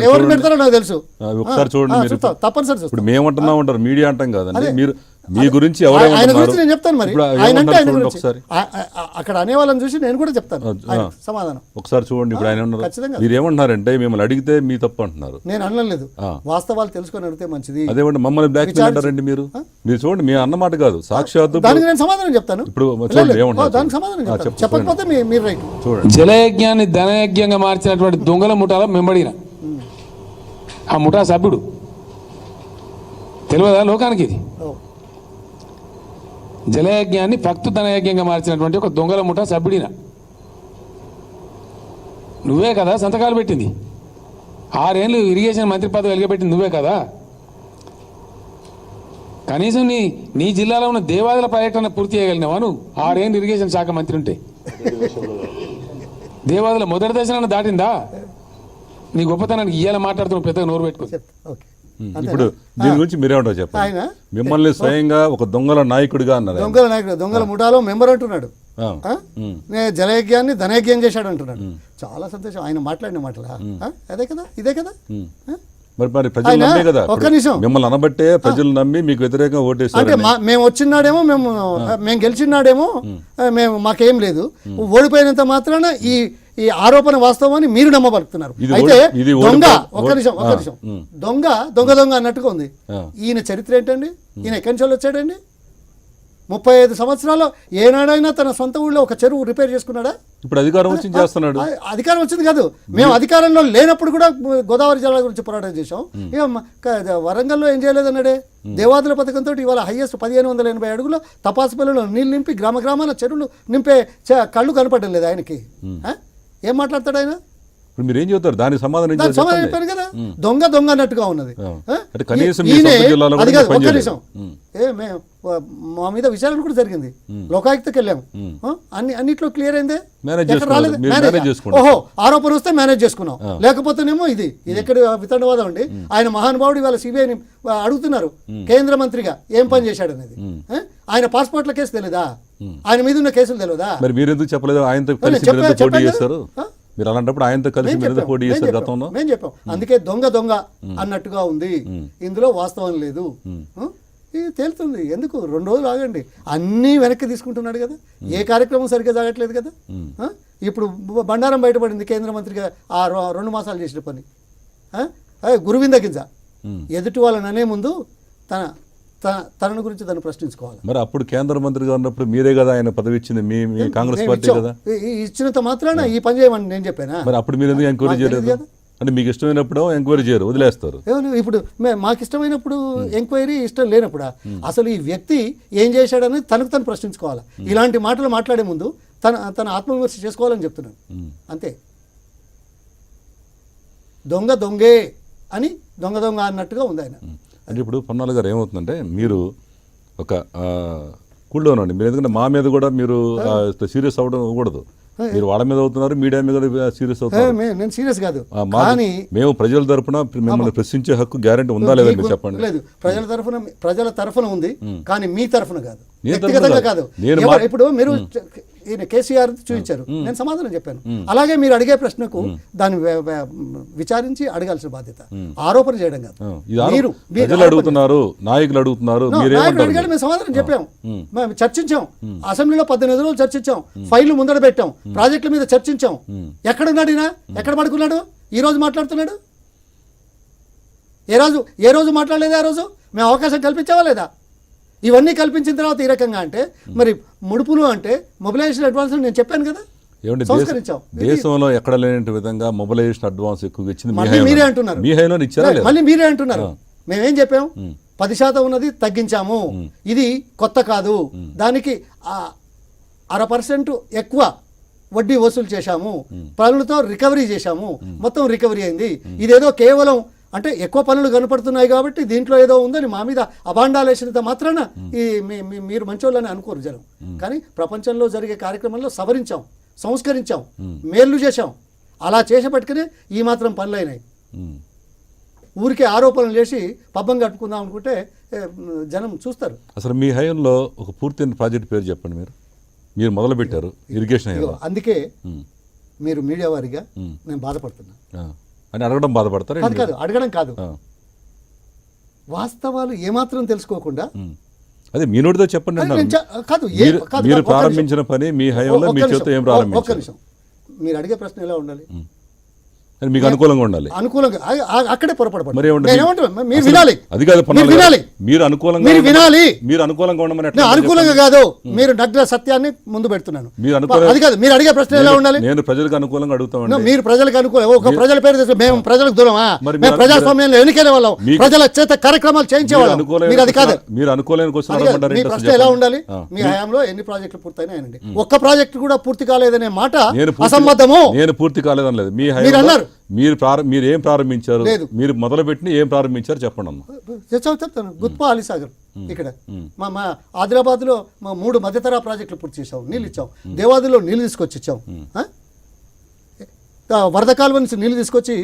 Speaker 2: ఎవరు పెడతారో నాకు తెలుసు.
Speaker 1: ఒకసారి చూడండి,
Speaker 2: తప్పనిసరి చూస్తాం.
Speaker 1: ఇప్పుడు మేమంటున్నా ఉంటారు, మీడియా అంటాం కాదండి. మీరు మీ గురించి
Speaker 2: ఆయన గురించి నేను చెప్తాను. మరి ఆయన అంటే ఆయన గురించి అక్కడ అనే వాళ్ళని చూసి నేను కూడా చెప్తాను సమాధానం.
Speaker 1: ఒకసారి చూడండి. ఇప్పుడు ఆయన
Speaker 2: ఖచ్చితంగా
Speaker 1: మీరు ఏమంటున్నారంటే మిమ్మల్ని అడిగితే మీ తప్పు అంటున్నారు.
Speaker 2: నేను అనలేదు, వాస్తవాలు తెలుసుకొని అడిగితే మంచిది.
Speaker 1: అదేమంటే మమ్మల్ని బ్లాక్ మెయిల్ అంటారండి మీరు. మీరు చూడండి, మీ అన్నమాట కాదు, సాక్షాత్తు
Speaker 2: దానికి నేను సమాధానం చెప్తాను.
Speaker 1: ఇప్పుడు చూడండి ఏమంటారు,
Speaker 2: దానికి సమాధానం చెప్పకపోతే మీరు రైట్.
Speaker 1: చూడండి,
Speaker 3: జలయజ్ఞాన్ని ధనయజ్ఞంగా మార్చినటువంటి దొంగల ముఠాలో మెంబడిన ఆ ముఠా సభ్యుడు తెలియదా లోకానికి? ఇది జలయజ్ఞాన్ని భక్తు ధనయజ్ఞంగా మార్చినటువంటి ఒక దొంగల ముఠా సభ్యుడిన నువ్వే కదా సంతకాలు పెట్టింది. 6 ఏళ్ళు ఇరిగేషన్ మంత్రి పదవి వెలిగబెట్టింది నువ్వే కదా. కనీసం నీ జిల్లాలో ఉన్న దేవాలయాల పర్యటన పూర్తి చేయగలిగినావా నువ్వు? 6 ఏళ్ళు ఇరిగేషన్ శాఖ మంత్రి ఉంటే దేవాలయాల మొదటి దశలను దాటిందా? నీ గొప్పతనానికి ఇయ్యాల మాట్లాడుతున్నావు, పెద్దగా నోరు పెట్టుకో.
Speaker 1: ఇప్పుడు దీని గురించి మీరేమంటారు చెప్పండి.
Speaker 2: ఆయన
Speaker 1: మిమ్మల్ని స్వయంగా ఒక దొంగల నాయకుడిగా అన్నారు ఆయన.
Speaker 2: దొంగల నాయకుడు, దొంగల ముఠాలో మెంబర్ అంటున్నాడు.
Speaker 1: ఆ.
Speaker 2: నేను జలయజ్ఞాన్ని ధనయజ్ఞం చేశాడు అంటున్నాడు. చాలా సంతోషం ఆయన మాట్లాడిన మాటలా. అదే కదా, ఇదే కదా.
Speaker 1: మరి ప్రజలు
Speaker 2: ఆయన
Speaker 1: నమ్మే కదా
Speaker 2: ఒక్క నిమిషం.
Speaker 1: మిమ్మల్ని అనబట్టే ప్రజలు నమ్మి మీకు వ్యతిరేకంగా
Speaker 2: అంటే
Speaker 1: ఓటేస్తారు.
Speaker 2: మేము వచ్చినాడేమో, మేము గెలిచినాడేమో, మేము మాకేం లేదు, ఓడిపోయినంత మాత్రాన ఈ ఆరోపణ వాస్తవమని మీరు నమ్మబడుతున్నారు.
Speaker 1: ఇది
Speaker 2: అయితే
Speaker 1: ఇది
Speaker 2: దొంగ ఒక్క నిమిషం దొంగ దొంగ దొంగ అన్నట్టుగా ఉంది. ఈయన చరిత్ర ఏంటండి? ఈయన ఎక్కడి నుంచి వచ్చాడండి? 35 సంవత్సరాలు ఏనాడైనా తన సొంత ఊళ్ళో ఒక చెరువు రిపేర్ చేసుకున్నాడా?
Speaker 1: ఇప్పుడు అధికారం వచ్చి చేస్తున్నాడు.
Speaker 2: అధికారం వచ్చింది కాదు, మేము అధికారంలో లేనప్పుడు కూడా గోదావరి జలాల గురించి పోరాటం చేశాం. ఇక వరంగల్లో ఏం చేయలేదన్నాడే. దేవాదుల పథకంతో ఇవాళ హైయెస్ట్ 1580 అడుగుల తపాసుపల్లిలో నీళ్ళు నింపి గ్రామ గ్రామాల చెరువులు నింపే కళ్ళు కనపడడం లేదు ఆయనకి. ఏం మాట్లాడతాడు ఆయన?
Speaker 1: ఇప్పుడు మీరు ఏం చెబుతారు? దానికి సమాధానం
Speaker 2: దానికి సమాధానం చెప్పాను కదా, దొంగ దొంగ అన్నట్టుగా ఉన్నది.
Speaker 1: అంటే కనీసం మీ
Speaker 2: ఈయన
Speaker 1: సొంత జిల్లాలో కూడా
Speaker 2: అది కాదు,
Speaker 1: పని
Speaker 2: ఒక్క
Speaker 1: చేయలేదు.
Speaker 2: నిమిషం. మేము మా మీద విచారణ కూడా జరిగింది, లోకాయుక్తకి వెళ్ళాము. అన్నిట్లో క్లియర్ అయిందే.
Speaker 1: మేనేజ్
Speaker 2: ఎక్కడ రాలేదు.
Speaker 1: మీరు మేనేజ్ చేసుకున్నారు.
Speaker 2: ఓహో, ఆరోపణ వస్తే మేనేజ్ చేసుకున్నాం, లేకపోతేనేమో ఇది ఎక్కడ వితండవాదం అండి. ఆయన మహానుభావుడు ఇవాళ సిబిఐని అడుగుతున్నారు కేంద్ర మంత్రిగా ఏం పని చేశాడు అనేది. ఆయన పాస్పోర్ట్ల కేసు తెలియదా? ఆయన మీద ఉన్న కేసులు తెలియదా?
Speaker 1: మరి మీరు ఎందుకు చెప్పలేదు? ఆయనతో కలిసి మీరు ఎందుకు పోటీ చేస్తారు? మీరు అలాంటప్పుడు ఆయనతో కలిసి మీరు ఎందుకు పోటీ చేస్తారు గతంలో?
Speaker 2: మేము చెప్పాం. అందుకే దొంగ దొంగ అన్నట్టుగా ఉంది, ఇందులో వాస్తవం లేదు. ఇది తేలుతుంది. ఎందుకు 2 రోజులు ఆగండి. అన్నీ వెనక్కి తీసుకుంటున్నాడు కదా, ఏ కార్యక్రమం సరిగ్గా జరగట్లేదు కదా. ఇప్పుడు బండారం బయటపడింది కేంద్ర మంత్రిగా ఆ 2 మాసాలు చేసిన పని. గురువింద గింజ ఎదుటి వాళ్ళని అనే ముందు తనను గురించి తను ప్రశ్నించుకోవాలి.
Speaker 1: మరి అప్పుడు కేంద్ర మంత్రిగా ఉన్నప్పుడు మీరే కదా ఆయన పదవి ఇచ్చింది, మీ కాంగ్రెస్ పార్టీ కదా.
Speaker 2: ఇచ్చినంత మాత్రాన ఈ పని చేయమని నేను చెప్పానా?
Speaker 1: మరి అప్పుడు మీరు ఎందుకు ఎంక్వైరీ చేయలేదు? అంటే మీకు ఇష్టమైనప్పుడు ఎంక్వైరీ చేయరు, వదిలేస్తారు.
Speaker 2: ఇప్పుడు మాకు ఇష్టమైనప్పుడు ఎంక్వైరీ, ఇష్టం లేనప్పుడా? అసలు ఈ వ్యక్తి ఏం చేశాడని తనకు తను ప్రశ్నించుకోవాలి. ఇలాంటి మాటలు మాట్లాడే ముందు తన ఆత్మవిమర్శ చేసుకోవాలని చెప్తున్నాను, అంతే. దొంగ దొంగే అని దొంగ దొంగ అన్నట్టుగా ఉంది ఆయన.
Speaker 1: అంటే ఇప్పుడు పొన్నాల గారు ఏమవుతుందంటే మీరు ఒక కూల్డౌన్ అండి. మీరు ఎందుకంటే మా మీద కూడా మీరు సీరియస్ అవ్వడం కూడదు. మీరు వాళ్ళ మీద అవుతున్నారు, మీడియా మీద సీరియస్ అవుతున్నారు.
Speaker 2: నేను సీరియస్ కాదు,
Speaker 1: మేము ప్రజల తరఫున మిమ్మల్ని ప్రశ్నించే హక్కు గ్యారెంటీ ఉందా లేదా మీరు చెప్పండి.
Speaker 2: లేదు, ప్రజల తరఫున ఉంది, కానీ మీ తరఫున కాదు, వ్యక్తిగతంగా కాదు. ఇప్పుడు మీరు ఈయన కేసీఆర్ చూపించారు, నేను సమాధానం చెప్పాను. అలాగే మీరు అడిగే ప్రశ్నకు దాన్ని విచారించి అడగాల్సిన బాధ్యత, ఆరోపణ చేయడం కాదు.
Speaker 1: ప్రజలు అడుగుతున్నారు, నాయకులు అడుగుతున్నారు,
Speaker 2: అడిగాడు, మేము సమాధానం చెప్పాం, మేము చర్చించాం. అసెంబ్లీలో 18 రోజులు చర్చించాం, ఫైళ్లు ముందర పెట్టాం, ప్రాజెక్టుల మీద చర్చించాం. ఎక్కడున్నాడు ఈయన? ఎక్కడ పడుకున్నాడు? ఈ రోజు మాట్లాడుతున్నాడు. ఏ రోజు మాట్లాడలేదా? ఆ రోజు మేము అవకాశం కల్పించావా లేదా? ఇవన్నీ కల్పించిన తర్వాత ఈ రకంగా అంటే మరి ముడుపులు అంటే మొబిలైజేషన్ అడ్వాన్స్ నేను చెప్పాను కదా.
Speaker 1: దేశంలో ఎక్కడ లేని విధంగా మొబిలైజేషన్ అడ్వాన్స్ ఎక్కువ ఇచ్చింది
Speaker 2: మీరే అంటున్నారు.
Speaker 1: మీ హైలో ఇచ్చారా?
Speaker 2: మళ్ళీ మీరే అంటున్నారు. మేమేం చెప్పాం? 10% ఉన్నది తగ్గించాము, ఇది కొత్త కాదు, దానికి 0.5% ఎక్కువ వడ్డీ వసూలు చేశాము, పనులతో రికవరీ చేశాము, మొత్తం రికవరీ అయింది. ఇదేదో కేవలం అంటే ఎక్కువ పనులు కనపడుతున్నాయి కాబట్టి దీంట్లో ఏదో ఉందని మా మీద అభాండాలు వేసినంత మాత్రాన ఈ మీరు మంచోళ్ళని అనుకోరు జనం. కానీ ప్రపంచంలో జరిగే కార్యక్రమంలో సవరించాం, సంస్కరించాం, మేలు చేశాం. అలా చేసేపట్టుకునే ఈ మాత్రం పనులైనాయి. ఊరికే ఆరోపణలు చేసి పబ్బం కట్టుకుందాం అనుకుంటే జనం చూస్తారు.
Speaker 1: అసలు మీ హయాంలో ఒక పూర్తి ప్రాజెక్ట్ పేరు చెప్పండి. మీరు మొదలు పెట్టారు ఇరిగేషన్.
Speaker 2: అందుకే మీరు మీడియా వారిగా నేను బాధపడుతున్నా
Speaker 1: అని అడగడం బాధపడతారు.
Speaker 2: కాదు, అడగడం కాదు, వాస్తవాలు ఏమాత్రం తెలుసుకోకుండా
Speaker 1: అదే మీ నోటితో చెప్పండి.
Speaker 2: కాదు,
Speaker 1: మీరు ప్రారంభించిన పని మీ హయాంలో మీ చేత ఏం ప్రారంభించారు?
Speaker 2: మీరు అడిగే ప్రశ్న ఎలా ఉండాలి?
Speaker 1: మీకు అనుకూలంగా ఉండాలి.
Speaker 2: అనుకూలంగా అక్కడే పొరపడపడు.
Speaker 1: మీరు వినాలి. అది కాదు, మీరు అనుకూలంగా
Speaker 2: వినాలి.
Speaker 1: మీరు అనుకూలంగా ఉండమని
Speaker 2: అనుకూలంగా కాదు, మీరు నగ్న సత్యాన్ని ముందు పెడుతున్నాను. అది కాదు, మీరు అడిగే ప్రశ్న ఎలా ఉండాలి?
Speaker 1: నేను ప్రజలకు అనుకూలంగా అడుగుతాను.
Speaker 2: మీరు ప్రజలకు అనుకూలం, ఒక ప్రజల పేరు మేము ప్రజలకు దూరమా? మేము ప్రజాస్వామ్యంలో ఎన్నికల వాళ్ళం, ప్రజల చేత కార్యక్రమాలు చేయించేవాళ్ళం. మీరు అది కాదు.
Speaker 1: మీరు అనుకూలంగా
Speaker 2: మీ ప్రశ్న ఎలా ఉండాలి? మీ హయాంలో ఎన్ని ప్రాజెక్టులు పూర్తయినాయండి? ఒక్క ప్రాజెక్టు కూడా పూర్తి కాలేదనే మాట అసంబద్ధము.
Speaker 1: నేను పూర్తి కాలేదని లేదు. మీ హయాంలో
Speaker 2: అన్నారు
Speaker 1: మీరు ఏం ప్రారంభించారు? మీరు మొదలుపెట్టిన ఏం ప్రారంభించారు చెప్పండి అమ్మా.
Speaker 2: చెప్తాను. గుత్పా అలీసాగర్ ఇక్కడ మా ఆదిలాబాద్ లో 3 మధ్యతరా ప్రాజెక్టులు పూర్తి చేసాం, నీళ్ళు ఇచ్చాం. దేవాదిలో నీళ్ళు తీసుకొచ్చి ఇచ్చాం. వరద కాలువ నుంచి నీళ్లు తీసుకొచ్చి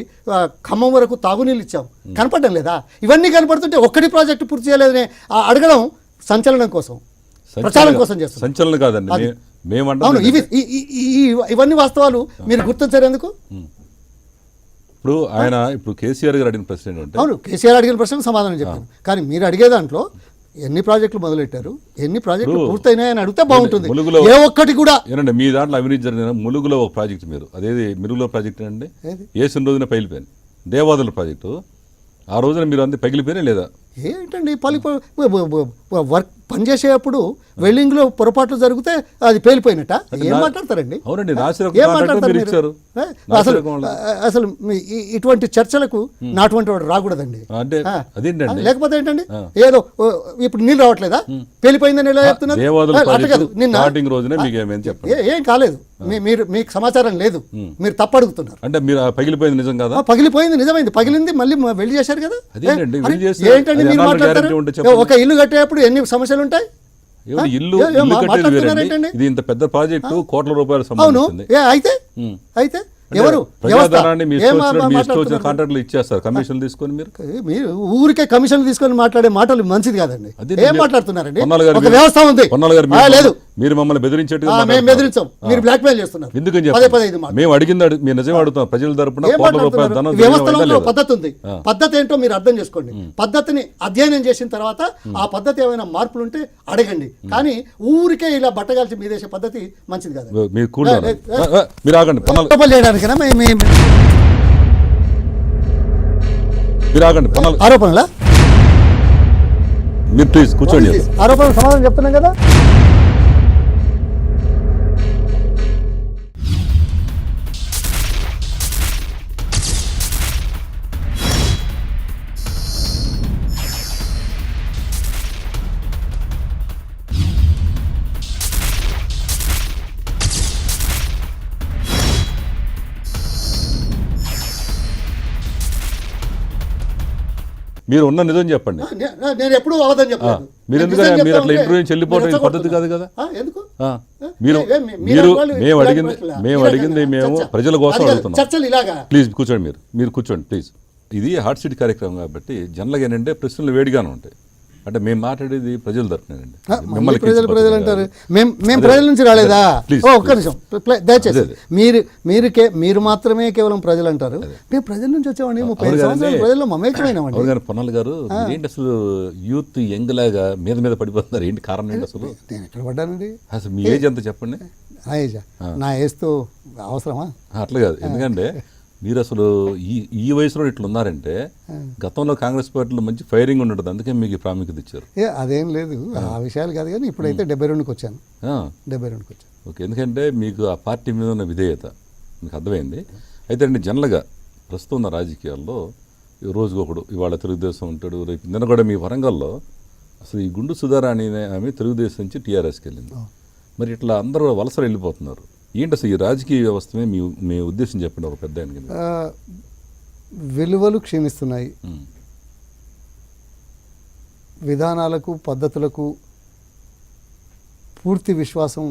Speaker 2: ఖమ్మం వరకు తాగునీళ్ళు ఇచ్చాం, కనపడడం లేదా? ఇవన్నీ కనపడుతుంటే ఒక్కటి ప్రాజెక్టు పూర్తి చేయలేదని అడగడం సంచలనం కోసం, ప్రచారం కోసం చేస్తాం.
Speaker 1: సంచలనం కాదండి,
Speaker 2: అవును,
Speaker 1: మేమంటాం
Speaker 2: ఇవన్నీ వాస్తవాలు మీరు గుర్తించారు ఎందుకు?
Speaker 1: ఇప్పుడు ఆయన ఇప్పుడు కేసీఆర్ గారు అడిగిన ప్రశ్న ఏంటంటే,
Speaker 2: అవును, కేసీఆర్ అడిగిన ప్రశ్నకు సమాధానం చెప్పాను. కానీ మీరు అడిగే దాంట్లో ఎన్ని ప్రాజెక్టులు మొదలెట్టారు, ఎన్ని ప్రాజెక్టులు పూర్తయినాయని అడిగితే బాగుంటుంది.
Speaker 1: ములుగులో
Speaker 2: ఏ ఒక్కటి కూడా
Speaker 1: ఏనండి మీ దాంట్లో అవినీతి జరిగిన ములుగులో ఒక ప్రాజెక్ట్, మీరు అదేది మిరుగులో ప్రాజెక్ట్ అండి, వేసిన రోజున పగిలిపోయింది. దేవాదుల ప్రాజెక్టు ఆ రోజున మీరు అంతే పగిలిపోయినా లేదా?
Speaker 2: ఏంటండి వర్క్ పనిచేసేటప్పుడు వెల్డింగ్లో పొరపాట్లు జరిగితే అది పేలిపోయినట్ట? ఏం మాట్లాడతారండి?
Speaker 1: అవునండి,
Speaker 2: ఏం మాట్లాడతారు మీరు? అసలు ఇటువంటి చర్చలకు నాటువంటి వాడు రాకూడదండి.
Speaker 1: అంటే అదేంటండి,
Speaker 2: లేకపోతే ఏంటండి, ఏదో ఇప్పుడు నీళ్ళు రావట్లేదా, పేలిపోయిందని ఎలా చెప్తున్నారు?
Speaker 1: స్టార్టింగ్ రోజునే మీకు ఏమేమి చెప్పండి,
Speaker 2: ఏం కాలేదు, మీరు మీకు సమాచారం లేదు, మీరు తప్పు అడుగుతున్నారు.
Speaker 1: అంటే మీరు పగిలిపోయింది నిజం కదా?
Speaker 2: పగిలిపోయింది నిజమైంది, పగిలింది మళ్ళీ వెళ్లి చేశారు కదా.
Speaker 1: అదేంటండి,
Speaker 2: ఏంటండి మీరు మాట్లాడతారు? ఒక ఇల్లు కట్టేటప్పుడు ఎన్ని సమస్యలు ఉంటాయి?
Speaker 1: ఇల్లు కట్టేది ఇది ఇంత పెద్ద ప్రాజెక్టు, కోట్ల రూపాయలు సంబంధించింది.
Speaker 2: అయితే ఎవరు
Speaker 1: ప్రజాధనాన్ని మీ ఇష్టం వచ్చిన కాంట్రాక్టులు ఇచ్చేస్తారు కమిషన్లు తీసుకొని.
Speaker 2: మీరు ఊరికే కమిషన్లు తీసుకొని మాట్లాడే మాటలు మంచిది కాదండి. ఏం మాట్లాడుతున్నారండి? ఒక
Speaker 1: పొన్నాల
Speaker 2: వ్యవస్థ ఉంది. లేదు,
Speaker 1: మీరు మమ్మల్ని బెదిరించేట్టుగా
Speaker 2: మేము బెదిరించాం, మీరు బ్లాక్ మెయిల్ చేస్తున్నారు.
Speaker 1: ఎందుకని
Speaker 2: పదే పదే ఇది మాట.
Speaker 1: మేము అడిగింది మీరు నిజం అడుగుతాం. ప్రజల తరపున కోట్ల రూపాయల ధనం
Speaker 2: వ్యవస్థలో పద్ధతి ఉంది. పద్ధతి ఏంటో మీరు అర్థం చేసుకోండి. పద్ధతిని అధ్యయనం చేసిన తర్వాత ఆ పద్ధతి ఏమైనా మార్పులు ఉంటే అడగండి. కానీ ఊరికే ఇలా బట్టగాల్చి మీదేసే పద్ధతి మంచిది కాదు.
Speaker 1: మీరు ఆగండి,
Speaker 2: చేయడానికైనా
Speaker 1: మీరు ఆగండి.
Speaker 2: ఆరోపణలా
Speaker 1: మీరు ప్లీజ్ కూర్చోండి.
Speaker 2: ఆరోపణలు సమాధానం చెప్తున్నాం కదా.
Speaker 1: మీరు ఉన్న నిజం చెప్పండి.
Speaker 2: నేను ఎప్పుడు అవదని చెప్పాను.
Speaker 1: మీరు ఎందుకంటే మీరు అట్లా ఇంటర్వ్యూ చెల్లిపోవడం పద్ధతి కాదు కదా. మీరు మేము అడిగింది మేము ప్రజల కోసం అడుగుతున్నాం.
Speaker 2: చర్చలు ఇలాగా.
Speaker 1: ప్లీజ్ కూర్చోండి, మీరు కూర్చోండి ప్లీజ్. ఇది హాట్ సీట్ కార్యక్రమం కాబట్టి జనరల్గా ఏంటంటే ప్రశ్నలు వేడిగానే ఉంటాయి. అంటే మేము మాట్లాడేది ప్రజల తరఫునండి.
Speaker 2: మిమ్మల్ని ప్రజలు అంటారు, మేము ప్రజల నుంచి రాలేదా? ఒక్క నిమిషం దయచేసి. మీరు మాత్రమే కేవలం ప్రజలు అంటారు. మేము ప్రజల నుంచి వచ్చామండి, 30 సంవత్సరాలు ప్రజల్లో మమేకమైనామండి.
Speaker 1: అవును, పొన్నాల గారు ఏంటి అసలు యూత్ యంగ్ లాగా మీద పడిపోతున్నారు, ఏంటి కారణం ఏంటి అసలు?
Speaker 2: నేను ఎక్కడ పడ్డానండి?
Speaker 1: అసలు మీ ఏజ్ ఎంత చెప్పండి.
Speaker 2: నా ఏజా? నా ఏజ్తో అవసరమా?
Speaker 1: అట్లా కాదు, ఎందుకంటే మీరు అసలు ఈ వయసులో ఇట్లా ఉన్నారంటే గతంలో కాంగ్రెస్ పార్టీలో మంచి ఫైరింగ్ ఉండదు, అందుకే మీకు ప్రాముఖ్యత ఇచ్చారు.
Speaker 2: అదేం లేదు, ఆ విషయాలు కాదు. కానీ ఇప్పుడైతే 72కి వచ్చాను. 72కి వచ్చాను.
Speaker 1: ఓకే, ఎందుకంటే మీకు ఆ పార్టీ మీద ఉన్న విధేయత మీకు అర్థమైంది. అయితే అండి జనరల్గా ప్రస్తుతం ఉన్న రాజకీయాల్లో రోజుకొకడు, ఇవాళ తెలుగుదేశం ఉంటాడు, రేపు నిన్న కూడా మీ వరంగల్లో అసలు ఈ గుండు సుధారాణి ఆమె తెలుగుదేశం నుంచి టీఆర్ఎస్కి వెళ్ళింది. మరి ఇట్లా అందరూ వలసలు వెళ్ళిపోతున్నారు. ఏంటి అసలు ఈ రాజకీయ వ్యవస్థమే మీ ఉద్దేశం చెప్పండి ఒక పెద్ద ఆయనకి.
Speaker 2: విలువలు క్షీణిస్తున్నాయి, విధానాలకు పద్ధతులకు పూర్తి విశ్వాసం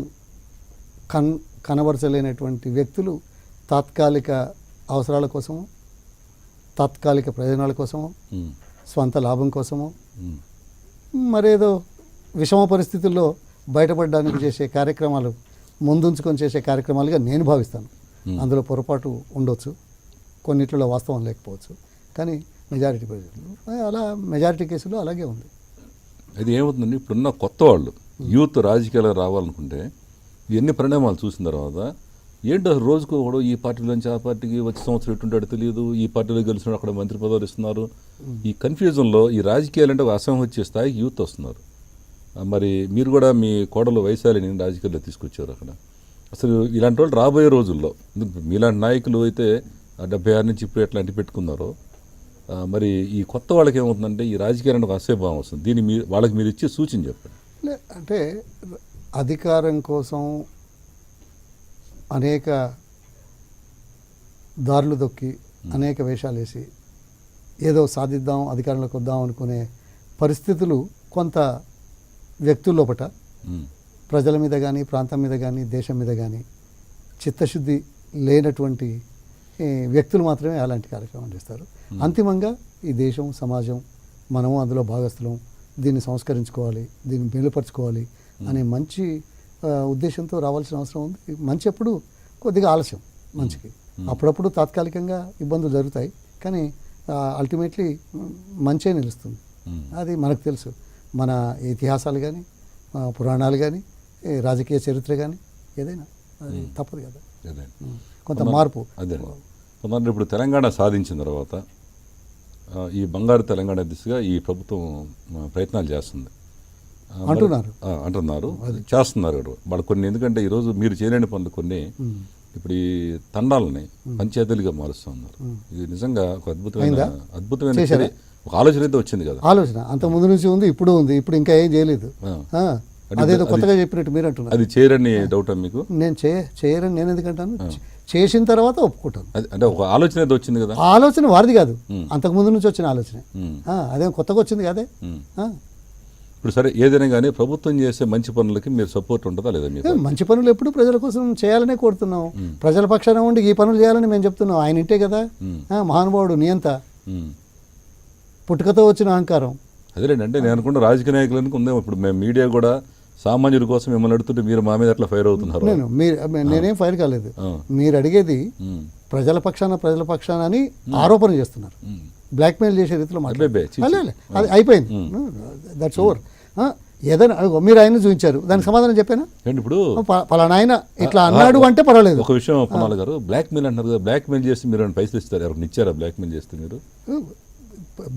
Speaker 2: కనబరచలేనటువంటి వ్యక్తులు తాత్కాలిక అవసరాల కోసము, తాత్కాలిక ప్రయోజనాల కోసము, స్వంత లాభం కోసము, మరేదో విషమ పరిస్థితుల్లో బయటపడడానికి చేసే కార్యక్రమాలు, ముందుంచుకొని చేసే కార్యక్రమాలుగా నేను భావిస్తాను. అందులో పొరపాటు ఉండొచ్చు, కొన్నిట్లలో వాస్తవం లేకపోవచ్చు. కానీ మెజారిటీ ప్రజలు అలా, మెజారిటీ కేసులో అలాగే ఉంది.
Speaker 1: అది ఏమవుతుందండి, ఇప్పుడున్న కొత్త వాళ్ళు యూత్ రాజకీయాలు రావాలనుకుంటే ఎన్ని పరిణామాలు చూసిన తర్వాత ఏంటో రోజుకు ఒకడు ఈ పార్టీలోంచి ఆ పార్టీకి వచ్చే సంవత్సరం ఎటుంటాడో తెలియదు, ఈ పార్టీలో గెలిచిన అక్కడ మంత్రి పదవులు ఇస్తున్నారు. ఈ కన్ఫ్యూజన్లో ఈ రాజకీయాలు అంటే ఒక అసహ్యం వచ్చే స్థాయికి యూత్ వస్తున్నారు. మరి మీరు కూడా మీ కోడలు వైశాలిని రాజకీయాల్లో తీసుకొచ్చారు అక్కడ. అసలు ఇలాంటి వాళ్ళు రాబోయే రోజుల్లో మీలాంటి నాయకులు అయితే 76 నుంచి ఇప్పుడు ఎట్లా అంటి పెట్టుకున్నారో, మరి ఈ కొత్త వాళ్ళకి ఏమవుతుందంటే ఈ రాజకీయాలకు అసేభావం వస్తుంది. దీన్ని వాళ్ళకి మీరు ఇచ్చే సూచన చెప్పండి.
Speaker 2: అంటే అధికారం కోసం అనేక దారులు దొక్కి అనేక వేషాలు వేసి ఏదో సాధిద్దాం, అధికారంలోకి వద్దాం అనుకునే పరిస్థితులు కొంత వ్యక్తుల్లోపట, ప్రజల మీద కానీ, ప్రాంతం మీద కానీ, దేశం మీద కానీ చిత్తశుద్ధి లేనటువంటి వ్యక్తులు మాత్రమే అలాంటి కార్యక్రమాలు చేస్తారు. అంతిమంగా ఈ దేశం సమాజం మనము అందులో భాగస్థులం, దీన్ని సంస్కరించుకోవాలి, దీన్ని మెరుగుపరుచుకోవాలి అనే మంచి ఉద్దేశంతో రావాల్సిన అవసరం ఉంది. మంచి ఎప్పుడు కొద్దిగా ఆలస్యం మంచికి, అప్పుడప్పుడు తాత్కాలికంగా ఇబ్బందులు జరుగుతాయి, కానీ అల్టిమేట్లీ మంచే నిలుస్తుంది. అది మనకు తెలుసు. మన ఇతిహాసాలు కానీ పురాణాలు కానీ రాజకీయ చరిత్ర కానీ ఏదైనా అది తప్పదు కదా, కొంత మార్పు.
Speaker 1: అదే ఇప్పుడు తెలంగాణ సాధించిన తర్వాత ఈ బంగారు తెలంగాణ దిశగా ఈ ప్రభుత్వం ప్రయత్నాలు చేస్తుంది అంటున్నారు, చేస్తున్నారు వాళ్ళు కొన్ని. ఎందుకంటే ఈరోజు మీరు చేయలేని పనులు కొన్ని ఇప్పుడు ఈ తండాలని పంచాయతీలుగా మారుస్తున్నారు. ఇది నిజంగా ఒక అద్భుతమైన చర్య, ఒక ఆలోచన అయితే వచ్చింది కదా.
Speaker 2: ఆలోచన అంత ముందు నుంచి ఉంది, ఇప్పుడు ఉంది, ఇప్పుడు ఇంకా ఏం చేయలేదు. అదేదో కొత్తగా చెప్పినట్టు మీరు అంటున్నారు.
Speaker 1: అది చేయరని డౌట్ మీకు?
Speaker 2: నేను చేయరని నేను ఎందుకంటాను, చేసిన తర్వాత ఒప్పుకుంటాను.
Speaker 1: అంటే ఒక ఆలోచన అయితే వచ్చింది కదా.
Speaker 2: ఆలోచన వారిది కాదు, అంతకు ముందు నుంచి వచ్చిన ఆలోచన. అదేం కొత్తగా వచ్చింది కదే.
Speaker 1: ఇప్పుడు సరే ఏదైనా కానీ ప్రభుత్వం చేసే మంచి పనులకి మీరు సపోర్ట్ ఉంటుందా లేదా? మీరు
Speaker 2: మంచి పనులు ఎప్పుడు ప్రజల కోసం చేయాలనే కోరుతున్నాం. ప్రజల పక్షాన ఉండి ఈ పనులు చేయాలని మేము చెప్తున్నాం. ఆయన ఇంటే కదా మహానుభావుడు, నియంత, పుట్టుకతో వచ్చిన అహంకారం.
Speaker 1: అదేలేండి, అంటే నేను అనుకుంటే రాజకీయ నాయకులకు ఉందేమో. ఇప్పుడు మేము మీడియా కూడా సామాన్యుల కోసం మిమ్మల్ని అడుగుతుంటే మీరు మా మీద ఎట్లా ఫైర్ అవుతున్నారు?
Speaker 2: నేనేం ఫైర్ కాలేదు. మీరు అడిగేది ప్రజల పక్షాన అని ఆరోపణ చేస్తున్నారు, బ్లాక్మెయిల్ చేసే రీతిలో మాట్లాడారు. అది అయిపోయింది, దట్స్ ఓవర్. ఏదైనా మీరు ఆయన చూపించారు, దానికి సమాధానం చెప్పానా?
Speaker 1: ఇప్పుడు
Speaker 2: పలానా ఆయన ఇట్లా అన్నాడు అంటే పర్వాలేదు.
Speaker 1: ఒక విషయం పొన్నాల గారు, బ్లాక్మెయిల్ అంటున్నారు కదా, బ్లాక్మెయిల్ చేసి మీరు పైసలు ఇస్తారు, ఎవరికి ఇచ్చారా బ్లాక్మెయిల్ చేస్తే? మీరు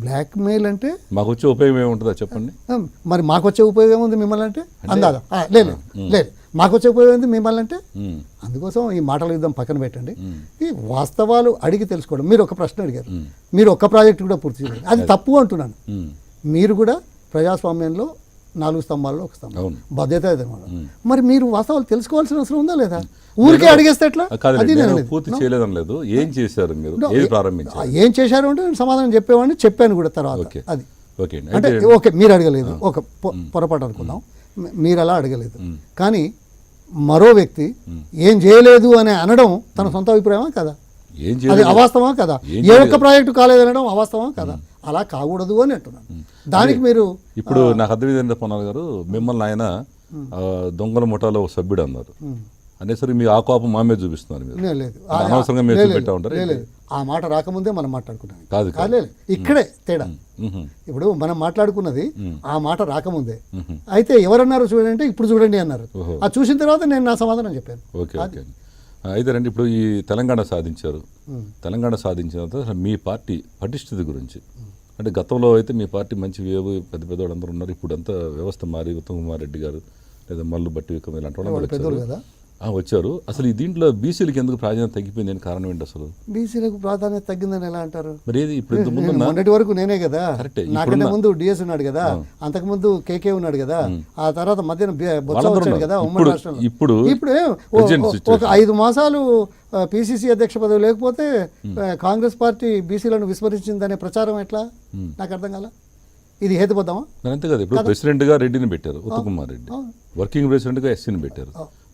Speaker 2: బ్లాక్మెయిల్ అంటే
Speaker 1: మాకు వచ్చే ఉపయోగం ఏముంటుందా చెప్పండి?
Speaker 2: మరి మాకు వచ్చే ఉపయోగం ఏముంది మిమ్మల్ని అంటే? అందాదా లేదు మాకు వచ్చే ఉపయోగం ఏంది మిమ్మల్ని అంటే? అందుకోసం ఈ మాటల యుద్ధం పక్కన పెట్టండి, ఈ వాస్తవాలు అడిగి తెలుసుకోవడం. మీరు ఒక ప్రశ్న అడిగారు, మీరు ఒక్క ప్రాజెక్టు కూడా పూర్తి చేయాలి, అది తప్పు అంటున్నాను. మీరు కూడా ప్రజాస్వామ్యంలో 4 స్తంభాల్లో ఒక స్తంభం, బాధ్యత ఏదన్నమాట. మరి మీరు వాస్తవాలు తెలుసుకోవాల్సిన అవసరం ఉందా లేదా? ఊరికే అడిగేస్తే ఎట్లా?
Speaker 1: పూర్తి చేయలేదని లేదు, ఏం చేశారు మీరు, ఏది ప్రారంభించారు,
Speaker 2: ఏం చేశారు అంటే నేను సమాధానం చెప్పేవాడిని, చెప్పాను కూడా తర్వాత. అది అంటే ఓకే, మీరు అడగలేదు, ఒక పొరపాటు అనుకుందాం, మీరు అలా అడగలేదు. కానీ మరో వ్యక్తి ఏం చేయలేదు అని అనడం తన సొంత అభిప్రాయమా కదా? అది అవాస్తవమా కదా? ఏ ఒక్క ప్రాజెక్టు కాలేదనడం అవాస్తవమా కదా? అలా కాకూడదు అని అంటున్నాను. దానికి మీరు
Speaker 1: ఇప్పుడు నాకు అర్థమైందంటే పొన్నాల గారు, మిమ్మల్ని ఆయన దొంగల ముఠాలో సభ్యుడు అన్నారు అనేసరికి మీ ఆ కోపం మా మీద చూపిస్తున్నారు. మీరు
Speaker 2: లేదు,
Speaker 1: అనవసరంగా మీరు చూపెట్టా ఉంటారు.
Speaker 2: ఆ మాట రాకముందే మనం మాట్లాడుకున్నాం.
Speaker 1: కాదు
Speaker 2: ఇక్కడే తేడా. ఇప్పుడు మనం మాట్లాడుకున్నది ఆ మాట రాకముందే. అయితే ఎవరన్నారు చూడండి అంటే ఇప్పుడు చూడండి అన్నారు. అది చూసిన తర్వాత నేను నా సమాధానం చెప్పాను.
Speaker 1: Okay okay. అయితే రండి, ఇప్పుడు ఈ తెలంగాణ సాధించారు, తెలంగాణ సాధించిన తర్వాత మీ పార్టీ పటిష్టత గురించి, అంటే గతంలో అయితే మీ పార్టీ మంచి వేవు పెద్ద పెద్దవాళ్ళు అందరూ ఉన్నారు, ఇప్పుడు అంతా వ్యవస్థ మారి ఉత్తమ్ కుమార్ రెడ్డి గారు లేదా మల్లు బట్టి విక్రమ్ ఇలాంటి వాళ్ళు వచ్చారు. అసలు ఈ దీంట్లో బీసీలకు ఎందుకు ప్రాధాన్యత తగ్గిపోయింది అని కారణం ఏంటి? అసలు
Speaker 2: బీసీలకు ప్రాధాన్యత తగ్గిందని ఎలా అంటారు?
Speaker 1: మరి ఇప్పుడు
Speaker 2: మొన్నటి వరకు నేనే కదా, నాకంటే ముందు డిఎస్ ఉన్నాడు కదా, అంతకు ముందు కేకే ఉన్నాడు కదా, ఆ తర్వాత మధ్యన వచ్చాడు కదా ఉమ్మడి రాష్ట్రంలో. ఇప్పుడు ఒక 5 మాసాలు పిసిసి అధ్యక్ష పదవి లేకపోతే కాంగ్రెస్ పార్టీ బీసీలను విస్మరించిందనే ప్రచారం ఎట్లా? నాకు అర్థం కాల. ఇది హేతుబద్ధమా?
Speaker 1: అంతే కదా. ఇప్పుడు ప్రెసిడెంట్ గా రెడ్డిని పెట్టారు, ఉత్తమ్ కుమార్ రెడ్డి, వర్కింగ్ ప్రెసిడెంట్ గా ఎస్సీని పెట్టారు.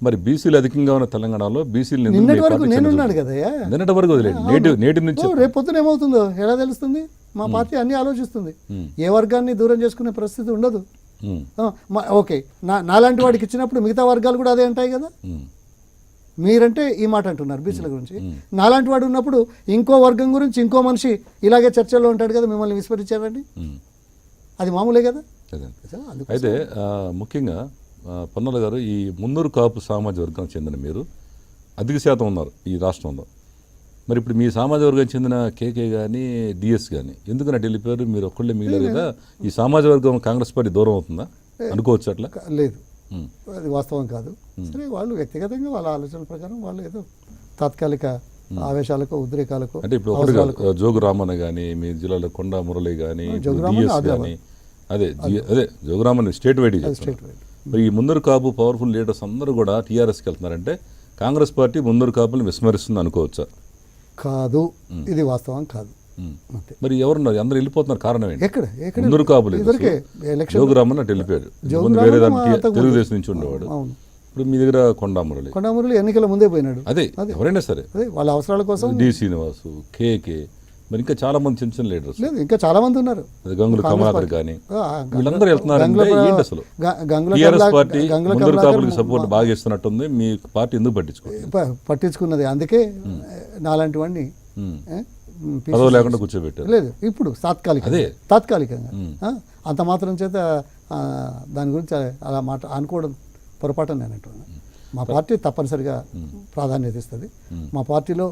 Speaker 1: మరి బీసీలు అధికంగా ఉన్న తెలంగాణలో బీసీలు
Speaker 2: నిన్నటి వరకు నేనున్నాడు కదా,
Speaker 1: నిన్నటి వరకు వదిలేండి, నేటి నుంచి
Speaker 2: రేపు పొద్దున ఏమవుతుందో ఎలా తెలుస్తుంది? మా పార్టీ అన్ని ఆలోచిస్తుంది, ఏ వర్గాన్ని దూరం చేసుకునే పరిస్థితి ఉండదు. ఓకే, నాలాంటి వాడికి ఇచ్చినప్పుడు మిగతా వర్గాలు కూడా అదే అంటాయి కదా. మీరంటే ఈ మాట అంటున్నారు బీసీల గురించి, నాలాంటి వాడు ఉన్నప్పుడు ఇంకో వర్గం గురించి ఇంకో మనిషి ఇలాగే చర్చల్లో ఉంటాడు కదా, మిమ్మల్ని విస్మరించారండి, అది మామూలే కదా.
Speaker 1: అయితే ముఖ్యంగా పొన్నాల గారు, ఈ మున్నూరు కాపు సామాజిక వర్గానికి చెందిన మీరు అధిక శాతం ఉన్నారు ఈ రాష్ట్రంలో. మరి ఇప్పుడు మీ సామాజిక వర్గానికి చెందిన కేకే కానీ డిఎస్ కానీ ఎందుకని అటు వెళ్ళిపోయారు? మీరు ఒక్కళ్ళే మిగిలారు కదా. ఈ సామాజిక వర్గం కాంగ్రెస్ పార్టీ దూరం అవుతుందా అనుకోవచ్చు? అట్లా
Speaker 2: లేదు, అది వాస్తవం కాదు. సరే, వాళ్ళు వ్యక్తిగతంగా వాళ్ళ ఆలోచనల ప్రకారం వాళ్ళు ఏదో తాత్కాలిక ఆవేశాలకు ఉద్రేకాలకు.
Speaker 1: అంటే ఇప్పుడు ఒకటి జోగు రామన్న కానీ, మీ జిల్లాలో కొండ మురళి కానీ, డిఎస్ కానీ, అదే జోగురామన్ స్టేట్ వైడ్ చేస్తారు. మరి ఈ మున్నూరు కాపు పవర్ఫుల్ లీడర్స్ అందరూ కూడా టీఆర్ఎస్కి వెళ్తున్నారంటే కాంగ్రెస్ పార్టీ మున్నూరు కాపులను విస్మరిస్తుంది అనుకోవచ్చా?
Speaker 2: కాదు, ఇది వాస్తవం కాదు.
Speaker 1: మరి ఎవరున్నారు? అందరూ వెళ్ళిపోతున్నారు, కారణం ఏంటి?
Speaker 2: ఎక్కడ
Speaker 1: మున్నూరు కాపులు జోగురామన్ అటు వెళ్ళిపోయాడు, వేరే దానికి తెలుగుదేశం నుంచి ఉండేవాడు. ఇప్పుడు మీ దగ్గర కొండామురళి,
Speaker 2: కొండమురళి ఎన్నికల ముందే పోయినాడు.
Speaker 1: అదే ఎవరైనా సరే,
Speaker 2: అదే వాళ్ళ అవసరాల కోసం.
Speaker 1: డి శ్రీనివాసు, కేకే, మరి ఇంకా చాలా మంది చిన్న చిన్న లీడర్స్,
Speaker 2: లేదు ఇంకా చాలా మంది ఉన్నారు.
Speaker 1: గంగుల కమలాకర్ కానీ
Speaker 2: గంగుల-
Speaker 1: వీళ్ళందరూ వెళ్తున్నారంటే ఏంటి అసలు?
Speaker 2: గంగుల
Speaker 1: టీఆర్ఎస్
Speaker 2: కమలా-
Speaker 1: పార్టీ
Speaker 2: గంగుల
Speaker 1: ముందరు
Speaker 2: కమలాకర్
Speaker 1: కాపులకి సపోర్ట్ బాగా ఇస్తున్నట్టుంది, మీ పార్టీ ఎందుకు పట్టించుకోండి?
Speaker 2: పట్టించుకున్నది. అందుకే నాలాంటి వాడిని
Speaker 1: పదవి లేకుండా కూర్చోబెట్టారు.
Speaker 2: లేదు ఇప్పుడు తాత్కాలికంగా అంత మాత్రం చేత దాని గురించి అలా అనుకోవడం పొరపాటు నేను అంటున్నాను. మా పార్టీ తప్పనిసరిగా ప్రాధాన్యత ఇస్తుంది. మా పార్టీలో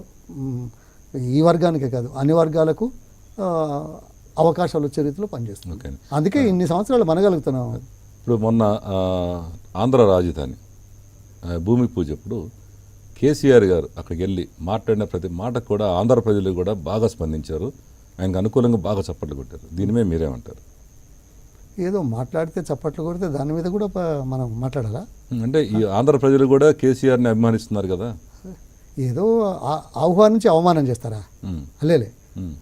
Speaker 2: ఈ వర్గానికే కాదు అన్ని వర్గాలకు అవకాశాలు వచ్చే రీతిలో పనిచేస్తుంది. అందుకే ఇన్ని సంవత్సరాలు మనగలుగుతున్నాం.
Speaker 1: ఇప్పుడు మొన్న ఆంధ్ర రాజధాని భూమి పూజ అప్పుడు కేసీఆర్ గారు అక్కడికి వెళ్ళి మాట్లాడిన ప్రతి మాటకు కూడా ఆంధ్ర ప్రజలు కూడా బాగా స్పందించారు, ఆయనకు అనుకూలంగా బాగా చప్పట్లు కొట్టారు. దీని మీద మీరేమంటారు?
Speaker 2: ఏదో మాట్లాడితే చప్పట్లు కొడితే దాని మీద కూడా మనం మాట్లాడాలా?
Speaker 1: అంటే ఈ ఆంధ్ర ప్రజలు కూడా కేసీఆర్ని అభిమానిస్తున్నారు కదా.
Speaker 2: ఏదో ఆహ్వానించి అవమానం చేస్తారా? అల్లేలే,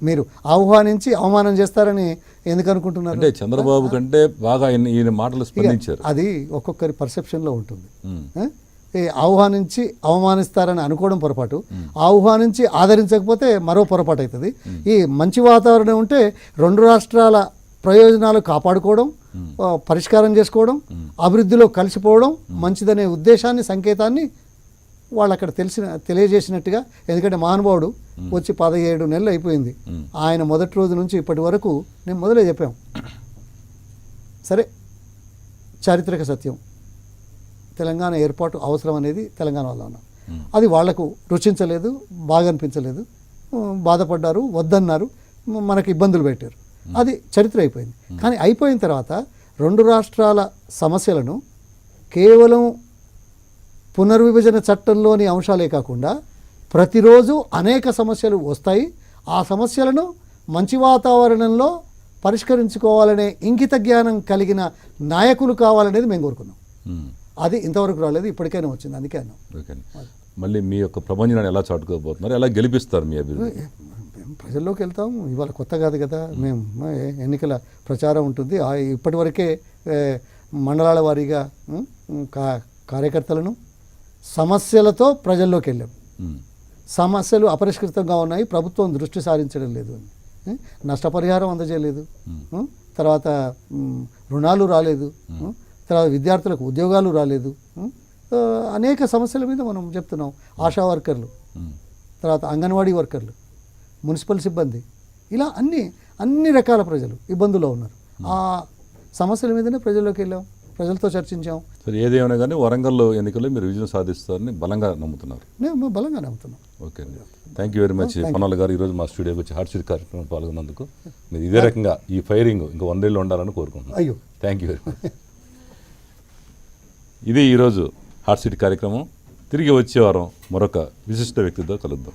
Speaker 2: మీరు ఆహ్వానించి అవమానం చేస్తారని ఎందుకు అనుకుంటున్నారు?
Speaker 1: అంటే చంద్రబాబు కంటే బాగా ఈయన మాటలు స్పందించారు.
Speaker 2: అది ఒక్కొక్కరి పర్సెప్షన్లో ఉంటుంది. ఆహ్వానించి అవమానిస్తారని అనుకోవడం పొరపాటు, ఆహ్వానించి ఆదరించకపోతే మరో పొరపాటు అవుతుంది. ఈ మంచి వాతావరణం ఉంటే రెండు రాష్ట్రాల ప్రయోజనాలు కాపాడుకోవడం, పరిష్కారం చేసుకోవడం, అభివృద్ధిలో కలిసిపోవడం మంచిదనే ఉద్దేశాన్ని, సంకేతాన్ని వాళ్ళు అక్కడ తెలియజేసినట్టుగా. ఎందుకంటే మహానుభావుడు వచ్చి 17 నెలలు అయిపోయింది. ఆయన మొదటి రోజు నుంచి ఇప్పటి వరకు నేను మొదలే చెప్పాం. సరే, చారిత్రక సత్యం, తెలంగాణ ఏర్పాటు అవసరం అనేది తెలంగాణ వల్ల ఉన్నాం. అది వాళ్లకు రుచించలేదు, బాగా అనిపించలేదు, బాధపడ్డారు, వద్దన్నారు, మనకు ఇబ్బందులు పెట్టారు. అది చరిత్ర అయిపోయింది. కానీ అయిపోయిన తర్వాత రెండు రాష్ట్రాల సమస్యలను కేవలం పునర్విభజన చట్టంలోని అంశాలే కాకుండా ప్రతిరోజు అనేక సమస్యలు వస్తాయి. ఆ సమస్యలను మంచి వాతావరణంలో పరిష్కరించుకోవాలనే ఇంగిత జ్ఞానం కలిగిన నాయకులు కావాలనేది మేము కోరుకున్నాం. అది ఇంతవరకు రాలేదు, ఇప్పటికైనా వచ్చింది. అందుకే అన్నాం.
Speaker 1: మళ్ళీ మీ యొక్క ప్రపంచాన్ని ఎలా చాటుకోబోతున్నారు, ఎలా గెలిపిస్తారు మీ అభివృద్ధి?
Speaker 2: మేము ప్రజల్లోకి వెళ్తాము. ఇవాళ కొత్త కాదు కదా, మేము ఎన్నికల ప్రచారం ఉంటుంది. ఇప్పటి వరకే మండలాల వారీగా కార్యకర్తలను సమస్యలతో ప్రజల్లోకి వెళ్ళాం. సమస్యలు అపరిష్కృతంగా ఉన్నాయి, ప్రభుత్వం దృష్టి సారించడం లేదు అని, నష్టపరిహారం అందజేయలేదు, తర్వాత రుణాలు రాలేదు, తర్వాత విద్యార్థులకు ఉద్యోగాలు రాలేదు, అనేక సమస్యల మీద మనం చెప్తున్నాం. ఆశా వర్కర్లు, తర్వాత అంగన్వాడీ వర్కర్లు, మున్సిపల్ సిబ్బంది, ఇలా అన్ని రకాల ప్రజలు ఇబ్బందుల్లో ఉన్నారు. ఆ సమస్యల మీదనే ప్రజల్లోకి వెళ్ళాం, ప్రజలతో చర్చించాం.
Speaker 1: సరే, ఏదేమైనా కానీ వరంగల్లో ఎన్నికల్లో మీరు విజయం సాధిస్తారని బలంగా నమ్ముతున్నారు?
Speaker 2: మేము బలంగా నమ్ముతున్నాం.
Speaker 1: ఓకే అండి, thank you very much. Ponnala గారు ఈరోజు మా స్టూడియోకి వచ్చి హార్ట్ సీట్ కార్యక్రమం పాల్గొన్నందుకు. మీరు ఇదే రకంగా ఈ ఫైరింగ్ ఇంకా 100 ఏళ్ళు ఉండాలని కోరుకుంటున్నాను.
Speaker 2: అయ్యో,
Speaker 1: థ్యాంక్ యూ వెరీ మచ్. ఇది ఈరోజు హార్ట్ సీట్ కార్యక్రమం. తిరిగి వచ్చే వారం మరొక విశిష్ట వ్యక్తితో కలుద్దాం.